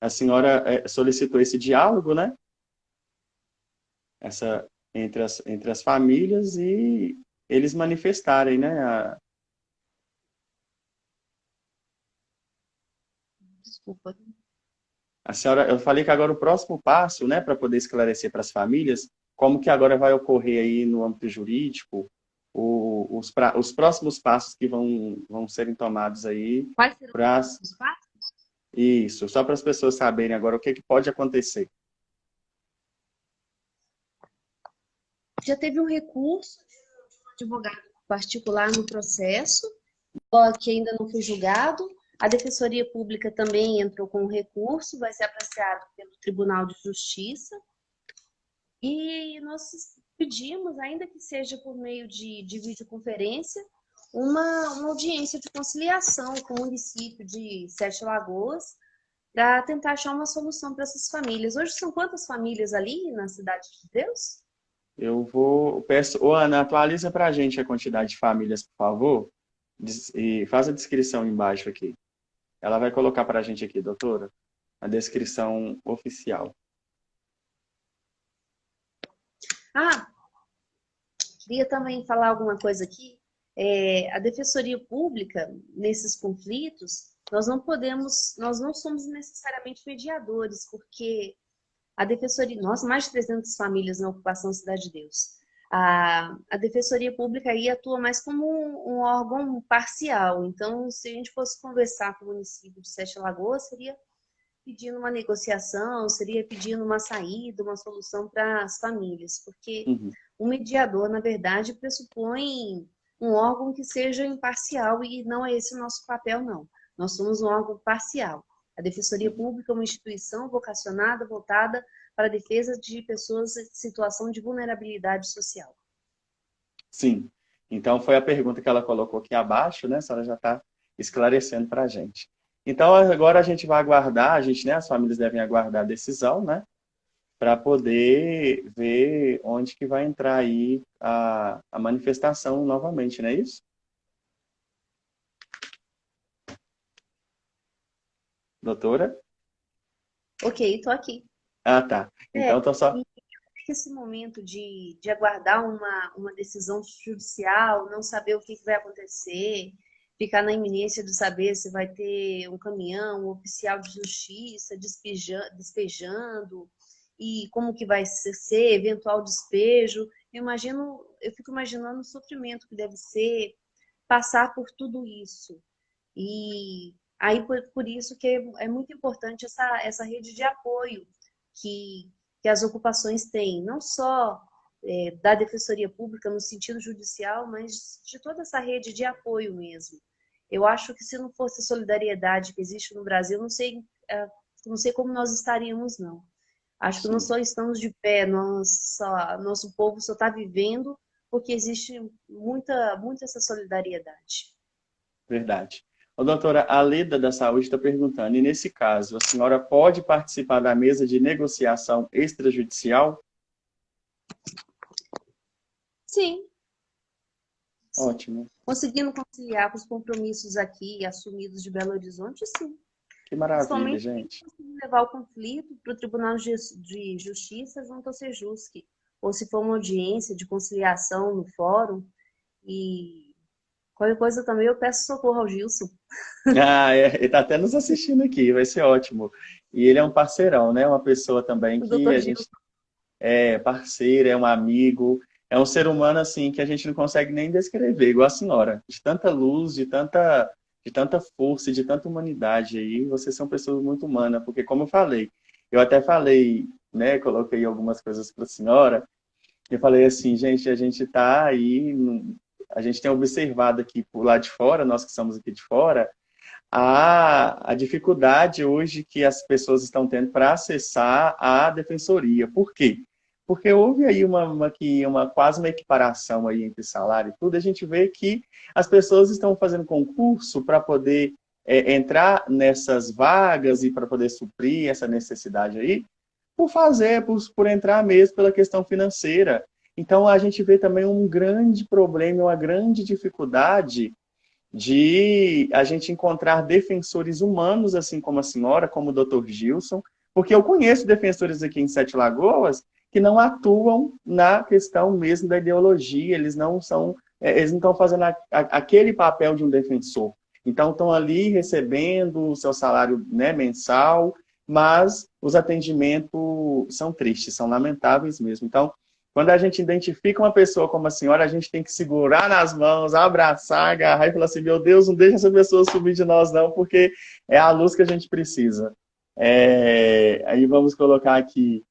a senhora solicitou esse diálogo, né? Essa, entre as famílias e eles manifestarem, né? Desculpa. A senhora, eu falei que agora o próximo passo, né, para poder esclarecer para as famílias, como que agora vai ocorrer aí no âmbito jurídico, os próximos passos que vão serem tomados aí Quais serão para os passos? isso, só para as pessoas saberem agora o que que pode acontecer. Já teve um recurso de advogado particular no processo, que ainda não foi julgado. A Defensoria Pública também entrou com um recurso, vai ser apreciado pelo Tribunal de Justiça. E nós pedimos, ainda que seja por meio de videoconferência, uma audiência de conciliação com o município de Sete Lagoas para tentar achar uma solução para essas famílias. Hoje são quantas famílias ali na Cidade de Deus? Peço, ô Ana, atualiza para a gente a quantidade de famílias, por favor, e faz a descrição embaixo aqui. Ela vai colocar para a gente aqui, doutora, a descrição oficial. Ah, queria também falar alguma coisa aqui. A Defensoria Pública, nesses conflitos, nós não somos necessariamente mediadores, porque a Defensoria, nós, mais de 300 famílias na ocupação Cidade de Deus. A Defensoria Pública aí atua mais como um órgão parcial. Então, se a gente fosse conversar com o município de Sete Lagoas, seria pedindo uma negociação, seria pedindo uma saída, uma solução para as famílias, porque Uhum. o mediador, na verdade, pressupõe um órgão que seja imparcial e não é esse o nosso papel, não. Nós somos um órgão parcial. A Defensoria Pública é uma instituição vocacionada, voltada para a defesa de pessoas em situação de vulnerabilidade social. Sim. Então, foi a pergunta que ela colocou aqui abaixo, né? A senhora já está esclarecendo para a gente. Então, agora a gente vai aguardar, né? As famílias devem aguardar a decisão, né? Para poder ver onde que vai entrar aí a manifestação novamente, não é isso? Doutora? Ok, estou aqui. Ah, tá. É, Então, tô só... e esse momento de aguardar uma decisão judicial, não saber o que vai acontecer, ficar na iminência de saber se vai ter um caminhão, um oficial de justiça despejando, e como que vai ser, eventual despejo. Eu fico imaginando o sofrimento que deve ser passar por tudo isso. E aí por isso que é muito importante essa rede de apoio que, que as ocupações têm, não só da Defensoria Pública no sentido judicial, mas de toda essa rede de apoio mesmo. Eu acho que se não fosse a solidariedade que existe no Brasil, não sei como nós estaríamos, não. Acho que nós Sim, só estamos de pé, nosso povo só está vivendo porque existe muita essa solidariedade. verdade. Ô, doutora, a Leda da Saúde está perguntando, e nesse caso, a senhora pode participar da mesa de negociação extrajudicial? Sim, sim. Ótimo. Conseguindo conciliar com os compromissos aqui assumidos de Belo Horizonte, sim. Que maravilha, Principalmente gente. se levar o conflito para o Tribunal de Justiça junto ao Sejusc, ou se for uma audiência de conciliação no fórum, e qualquer coisa também eu peço socorro ao Gilson. Ah, ele está até nos assistindo aqui, vai ser ótimo. E ele é um parceirão, né? Uma pessoa também O que doutor a gente Gilson. é parceiro, é um amigo, é um ser humano assim que a gente não consegue nem descrever, igual a senhora. De tanta luz, de tanta força, e de tanta humanidade aí, vocês são pessoas muito humanas, porque como eu falei, eu até falei, né, coloquei algumas coisas para a senhora, eu falei assim, gente, a gente está aí, a gente tem observado aqui por lá de fora, nós que somos aqui de fora, a dificuldade hoje que as pessoas estão tendo para acessar a defensoria. Por quê? porque houve aí quase uma equiparação aí entre salário e tudo, a gente vê que as pessoas estão fazendo concurso para poder entrar nessas vagas e para poder suprir essa necessidade aí, por entrar mesmo pela questão financeira. Então, a gente vê também um grande problema, uma grande dificuldade de a gente encontrar defensores humanos, assim como a senhora, como o Dr. Gilson, porque eu conheço defensores aqui em Sete Lagoas que não atuam na questão mesmo da ideologia, eles não estão fazendo aquele papel de um defensor. Então, estão ali recebendo o seu salário, né, mensal, mas os atendimentos são tristes, são lamentáveis mesmo. Então, quando a gente identifica uma pessoa como a senhora, a gente tem que segurar nas mãos, abraçar, agarrar e falar assim, meu Deus, não deixa essa pessoa subir de nós não, porque é a luz que a gente precisa. Aí vamos colocar aqui,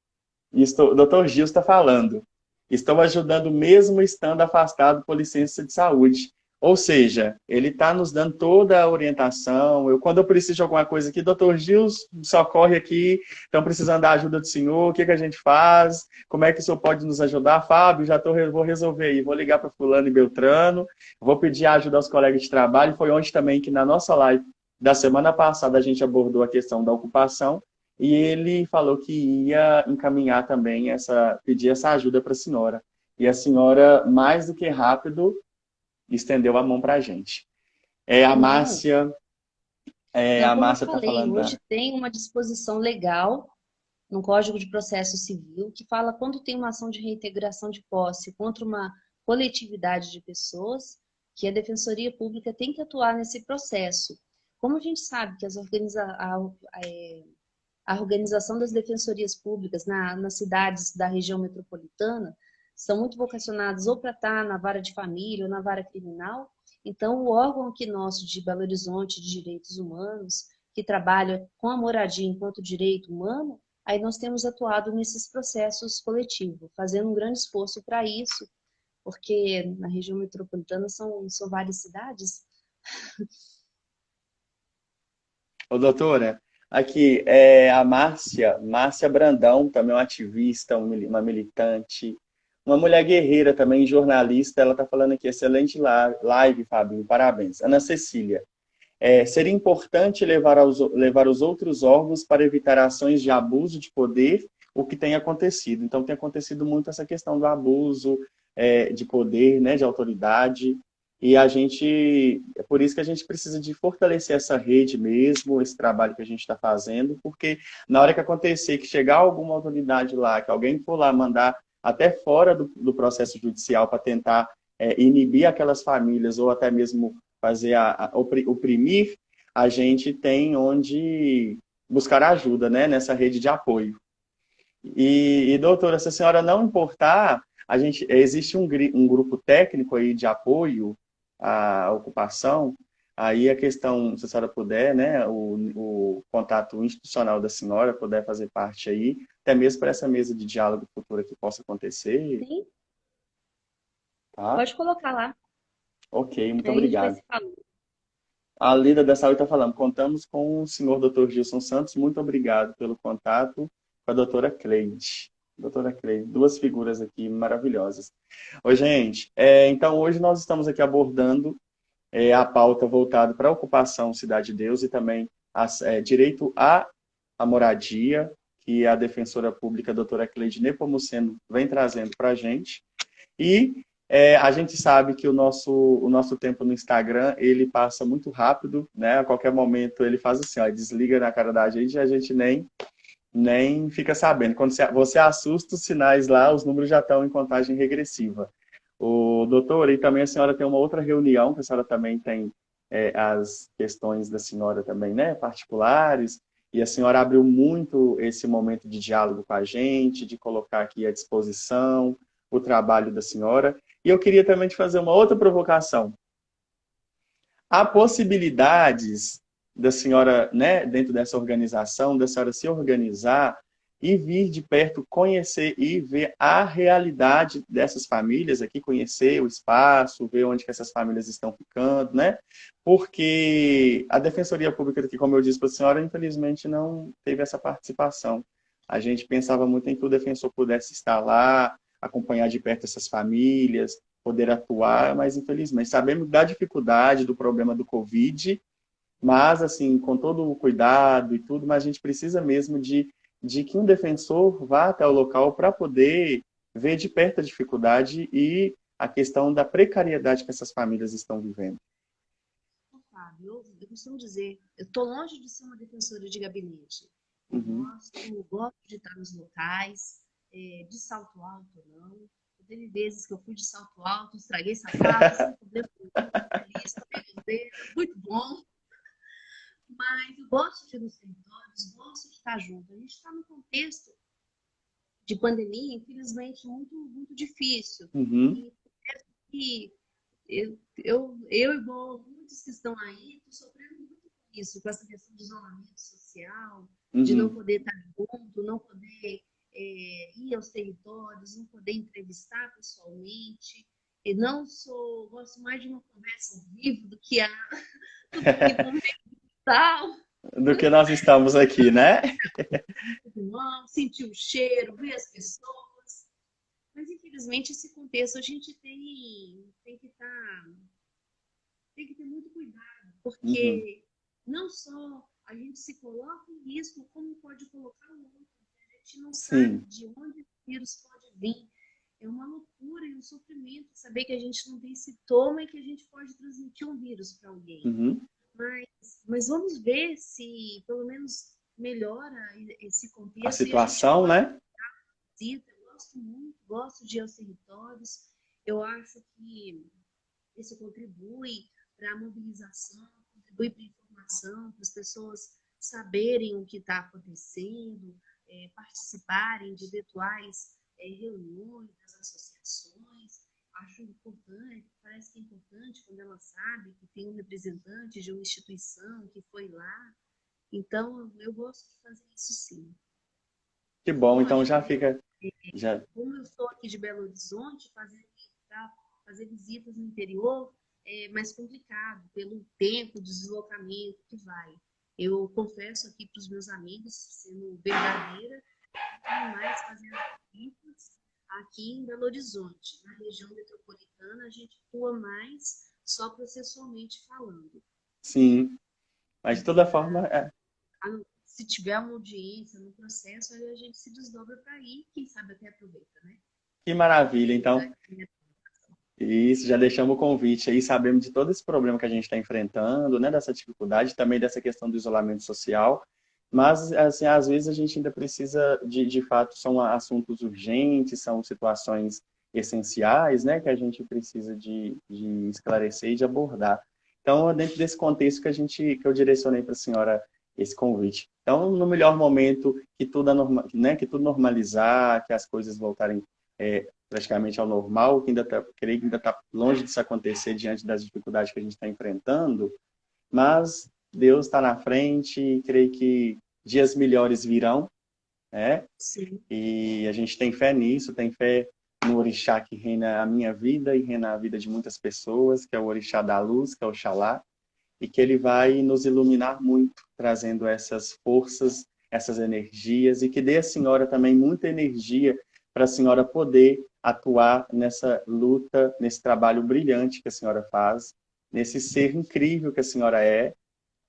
o Dr. Gil está falando, estou ajudando mesmo estando afastado por licença de saúde. Ou seja, ele está nos dando toda a orientação. Quando eu preciso de alguma coisa aqui, doutor Gil, socorre aqui, estão precisando da ajuda do senhor, o que, que a gente faz? Como é que o senhor pode nos ajudar? Fábio, vou resolver aí, vou ligar para fulano e Beltrano, vou pedir ajuda aos colegas de trabalho. Foi ontem também que na nossa live da semana passada a gente abordou a questão da ocupação e ele falou que ia encaminhar também pedir essa ajuda para a senhora. E a senhora, mais do que rápido, estendeu a mão para a gente. A Márcia, a Como eu Márcia está falei, falando. hoje tem uma disposição legal no Código de Processo Civil que fala quando tem uma ação de reintegração de posse contra uma coletividade de pessoas, que a Defensoria Pública tem que atuar nesse processo. Como a gente sabe que a organização das defensorias públicas nas cidades da região metropolitana são muito vocacionadas ou para estar na vara de família ou na vara criminal. Então, o órgão aqui nosso de Belo Horizonte de Direitos Humanos, que trabalha com a moradia enquanto direito humano, aí nós temos atuado nesses processos coletivos, fazendo um grande esforço para isso, porque na região metropolitana são várias cidades. Ô, doutora, aqui a Márcia Brandão, também uma ativista, uma militante, uma mulher guerreira também, jornalista, ela está falando aqui, excelente live, Fabinho, parabéns. Ana Cecília, seria importante levar os outros órgãos para evitar ações de abuso de poder, o que tem acontecido. Então, tem acontecido muito essa questão do abuso de poder, né, de autoridade, e é por isso que a gente precisa de fortalecer essa rede mesmo, esse trabalho que a gente está fazendo, porque na hora que acontecer, que chegar alguma autoridade lá, que alguém for lá mandar até fora do processo judicial para tentar inibir aquelas famílias ou até mesmo fazer oprimir, a gente tem onde buscar ajuda, né, nessa rede de apoio. E doutora, se a senhora não importar, existe um grupo técnico aí de apoio à ocupação, aí a questão, se a senhora puder, né, o contato institucional da senhora puder fazer parte aí, até mesmo para essa mesa de diálogo futura que possa acontecer. Sim. Tá? Pode colocar lá. Ok, muito Aí a gente vai obrigado. se falando. A Lida da Saúde está falando, contamos com o senhor Dr. Gilson Santos, muito obrigado pelo contato com a doutora Cleide. Doutora Cleide, duas figuras aqui maravilhosas. Oi, gente, então hoje nós estamos aqui abordando a pauta voltada para a ocupação Cidade de Deus e também direito à moradia, que a defensora pública, a doutora Cleide Nepomuceno, vem trazendo para a gente. E a gente sabe que o nosso tempo no Instagram, ele passa muito rápido, né? A qualquer momento ele faz assim, ó, desliga na cara da gente e a gente nem fica sabendo. Quando você assusta os sinais lá, os números já estão em contagem regressiva. O doutor, e também a senhora tem uma outra reunião, que a senhora também tem as questões da senhora também, né? Particulares, e a senhora abriu muito esse momento de diálogo com a gente, de colocar aqui à disposição o trabalho da senhora. E eu queria também te fazer uma outra provocação. Há possibilidades da senhora, né, dentro dessa organização, da senhora se organizar e vir de perto conhecer e ver a realidade dessas famílias aqui, conhecer o espaço, ver onde que essas famílias estão ficando, né? Porque a Defensoria Pública aqui, como eu disse para a senhora, infelizmente não teve essa participação. a gente pensava muito em que o defensor pudesse estar lá, acompanhar de perto essas famílias, poder atuar, mas infelizmente sabemos da dificuldade do problema do Covid, mas assim, com todo o cuidado e tudo, mas a gente precisa mesmo de que um defensor vá até o local para poder ver de perto a dificuldade e a questão da precariedade que essas famílias estão vivendo. Fábio, eu costumo dizer, eu estou longe de ser uma defensora de gabinete. Eu Uhum. gosto de estar nos locais, de salto alto ou não. Teve vezes que eu fui de salto alto, estraguei sapato, sem problema nenhum, feliz, tomei bandeira, muito bom. Mas eu gosto de ir nos territórios, gosto de estar junto. A gente está num contexto de pandemia, infelizmente, muito difícil. Uhum. E que eu igual muitos que estão aí, estou sofrendo muito com isso, com essa questão de isolamento social, de não Uhum. poder estar junto, não poder ir aos territórios, não poder entrevistar pessoalmente. E não sou, gosto mais de uma conversa ao vivo do que conversar, Do que nós estamos aqui, né? sentir o cheiro, ver as pessoas. Mas, infelizmente, esse contexto a gente tem que ter muito cuidado, Uhum. porque não só a gente se coloca em risco, como pode colocar o outro. A gente não sabe Sim. de onde o vírus pode vir. É uma loucura e um sofrimento saber que a gente não tem sintoma e que a gente pode transmitir um vírus para alguém. Uhum. Mas vamos ver se pelo menos melhora esse A contexto e a gente situação, pode né? visita. Eu gosto muito, gosto de ir aos territórios. Eu acho que isso contribui para a mobilização, contribui para a informação, para as pessoas saberem o que está acontecendo, participarem de eventuais reuniões das associações. Acho importante, parece que é importante quando ela sabe que tem um representante de uma instituição que foi lá. Então, eu gosto de fazer isso sim. Que bom, então Lógico, já né? fica. Já... Como eu estou aqui de Belo Horizonte, fazer visitas no interior é mais complicado, pelo tempo de deslocamento que vai. Eu confesso aqui para os meus amigos, sendo verdadeira, prefiro mais fazer as visitas aqui em Belo Horizonte. Na região metropolitana, a gente atua mais só processualmente falando. Sim, mas de toda Agora, forma, se tiver uma audiência no processo, aí a gente se desdobra para ir, quem sabe até aproveita, né? que maravilha. Ajudar Então, isso, já deixamos o convite aí, sabemos de todo esse problema que a gente está enfrentando, né, dessa dificuldade, também dessa questão do isolamento social, mas, assim, às vezes a gente ainda precisa, de fato, são assuntos urgentes, são situações essenciais, né, que a gente precisa de esclarecer e de abordar. Então, é dentro desse contexto que eu direcionei para a senhora esse convite. Então, no melhor momento que tudo, né, que tudo normalizar, que as coisas voltarem praticamente ao normal, que ainda creio que ainda está longe disso acontecer diante das dificuldades que a gente está enfrentando, mas Deus está na frente e creio que dias melhores virão, né? sim. E a gente tem fé nisso, tem fé no orixá que reina a minha vida e reina a vida de muitas pessoas, que é o orixá da luz, que é o Oxalá, e que ele vai nos iluminar muito, trazendo essas forças, essas energias, e que dê à senhora também muita energia para a senhora poder atuar nessa luta, nesse trabalho brilhante que a senhora faz, nesse ser incrível que a senhora é,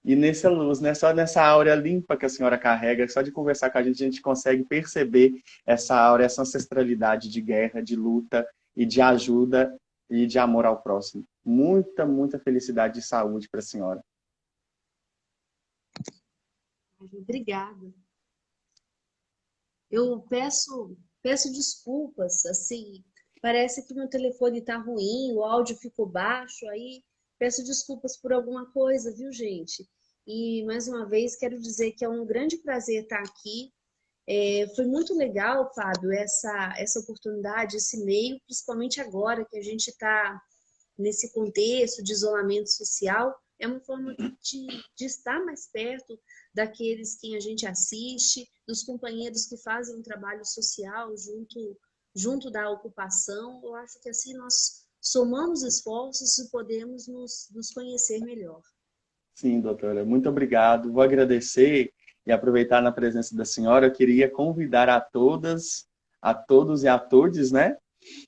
e nessa luz, né? Só nessa áurea limpa que a senhora carrega, só de conversar com a gente consegue perceber essa áurea, essa ancestralidade de guerra, de luta e de ajuda e de amor ao próximo. Muita, muita felicidade e saúde para a senhora. Obrigada. Eu peço desculpas, assim, parece que meu telefone está ruim, o áudio ficou baixo, aí peço desculpas por alguma coisa, viu, gente? E mais uma vez quero dizer que é um grande prazer estar aqui. Foi muito legal, Fábio, essa oportunidade, esse meio, principalmente agora que a gente está nesse contexto de isolamento social, é uma forma de estar mais perto daqueles que a gente assiste, dos companheiros que fazem um trabalho social junto da ocupação. Eu acho que assim nós somamos esforços e podemos nos conhecer melhor. Sim, doutora, muito obrigado. Vou agradecer e aproveitar na presença da senhora, eu queria convidar a todas, a todos e a todes, né?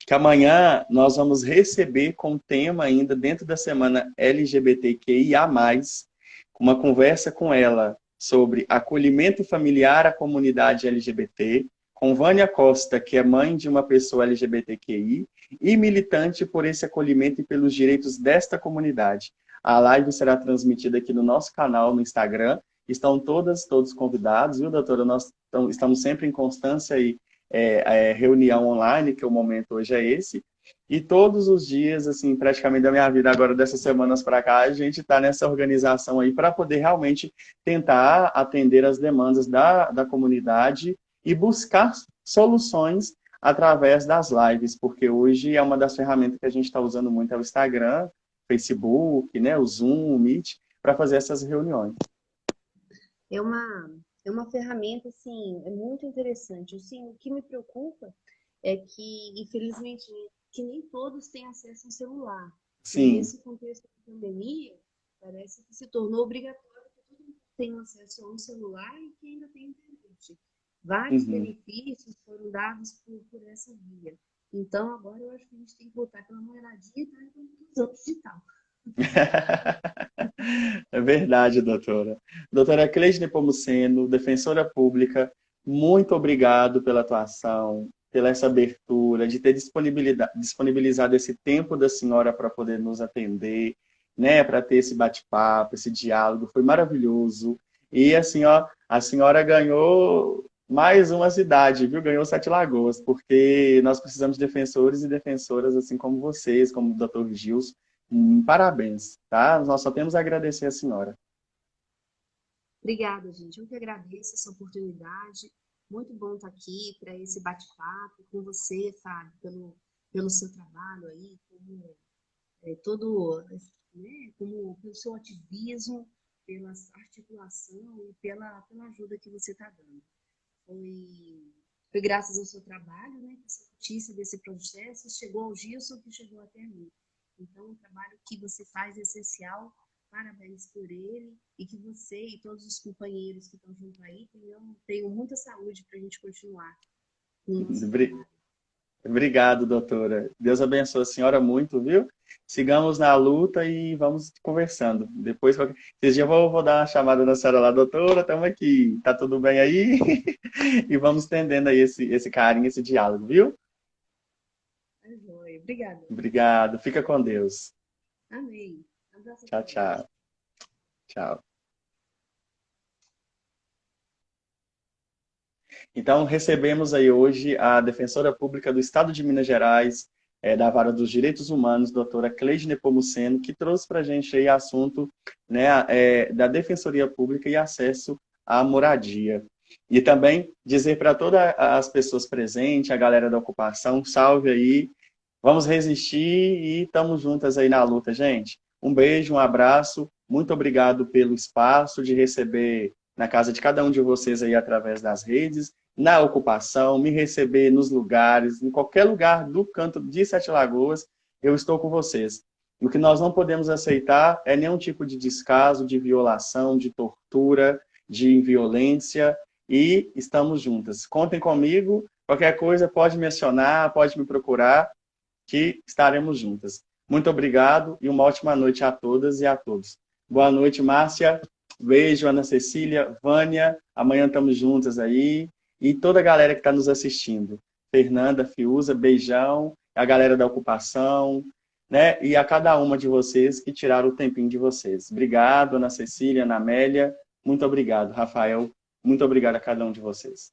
Que amanhã nós vamos receber com tema ainda dentro da semana LGBTQIA+, uma conversa com ela sobre acolhimento familiar à comunidade LGBT, com Vânia Costa, que é mãe de uma pessoa LGBTQI e militante por esse acolhimento e pelos direitos desta comunidade. A live será transmitida aqui no nosso canal no Instagram. Estão todos convidados, viu, doutora? Nós estamos sempre em constância e reunião online, que o momento hoje é esse. E todos os dias, assim, praticamente da minha vida, agora dessas semanas para cá, a gente está nessa organização aí para poder realmente tentar atender as demandas da comunidade e buscar soluções através das lives, porque hoje é uma das ferramentas que a gente está usando muito, é o Instagram, Facebook, né, o Zoom, o Meet, para fazer essas reuniões. É uma ferramenta, assim, é muito interessante. Assim, o que me preocupa é que, infelizmente, que nem todos têm acesso ao celular. Sim. E nesse contexto da pandemia, parece que se tornou obrigatório que todo mundo tenha acesso a um celular e que ainda tem internet. Vários benefícios foram dados por essa via. Então, agora eu acho que a gente tem que voltar pela moradia e estar em inclusão digital. É verdade, doutora. Doutora Cleide Nepomuceno, defensora pública, muito obrigado pela atuação, pela essa abertura, de ter disponibilizado esse tempo da senhora para poder nos atender, né, para ter esse bate-papo, esse diálogo, foi maravilhoso. E assim, ó, a senhora ganhou mais uma cidade, viu? Ganhou Sete Lagoas, porque nós precisamos de defensores e defensoras assim como vocês, como o doutor Gilson. Parabéns, tá? Nós só temos a agradecer a senhora. Obrigada, gente. Eu que agradeço essa oportunidade. Muito bom estar aqui para esse bate-papo com você, Fábio, pelo seu trabalho aí, como pelo seu ativismo, pela articulação e pela ajuda que você está dando. Foi graças ao seu trabalho, né, que essa notícia desse processo chegou ao Gilson, que chegou até mim. Então, o trabalho que você faz é essencial. Parabéns por ele e que você e todos os companheiros que estão junto aí tenham muita saúde para a gente continuar. Obrigado, doutora. Deus abençoe a senhora muito, viu? Sigamos na luta e vamos conversando. Depois, esses dias eu vou dar uma chamada na senhora lá, doutora, estamos aqui, tá tudo bem aí? E vamos estendendo aí esse carinho, esse diálogo, viu? Obrigada. Obrigado. Fica com Deus. Amém. Tchau, tchau. Tchau. Então, recebemos aí hoje a defensora pública do Estado de Minas Gerais, da Vara dos Direitos Humanos, doutora Cleide Nepomuceno, que trouxe para a gente aí assunto, né, da Defensoria Pública e acesso à moradia. E também dizer para todas as pessoas presentes, a galera da ocupação, salve aí, vamos resistir e estamos juntas aí na luta, gente. Um beijo, um abraço, muito obrigado pelo espaço de receber na casa de cada um de vocês aí através das redes, na ocupação, me receber nos lugares, em qualquer lugar do canto de Sete Lagoas, eu estou com vocês. O que nós não podemos aceitar é nenhum tipo de descaso, de violação, de tortura, de violência, e estamos juntas. Contem comigo, qualquer coisa pode me acionar, pode me procurar, que estaremos juntas. Muito obrigado e uma ótima noite a todas e a todos. Boa noite, Márcia. Beijo, Ana Cecília, Vânia. Amanhã estamos juntas aí. E toda a galera que está nos assistindo. Fernanda, Fiuza, beijão. A galera da ocupação, né? E a cada uma de vocês que tiraram o tempinho de vocês. Obrigado, Ana Cecília, Ana Amélia. Muito obrigado, Rafael. Muito obrigado a cada um de vocês.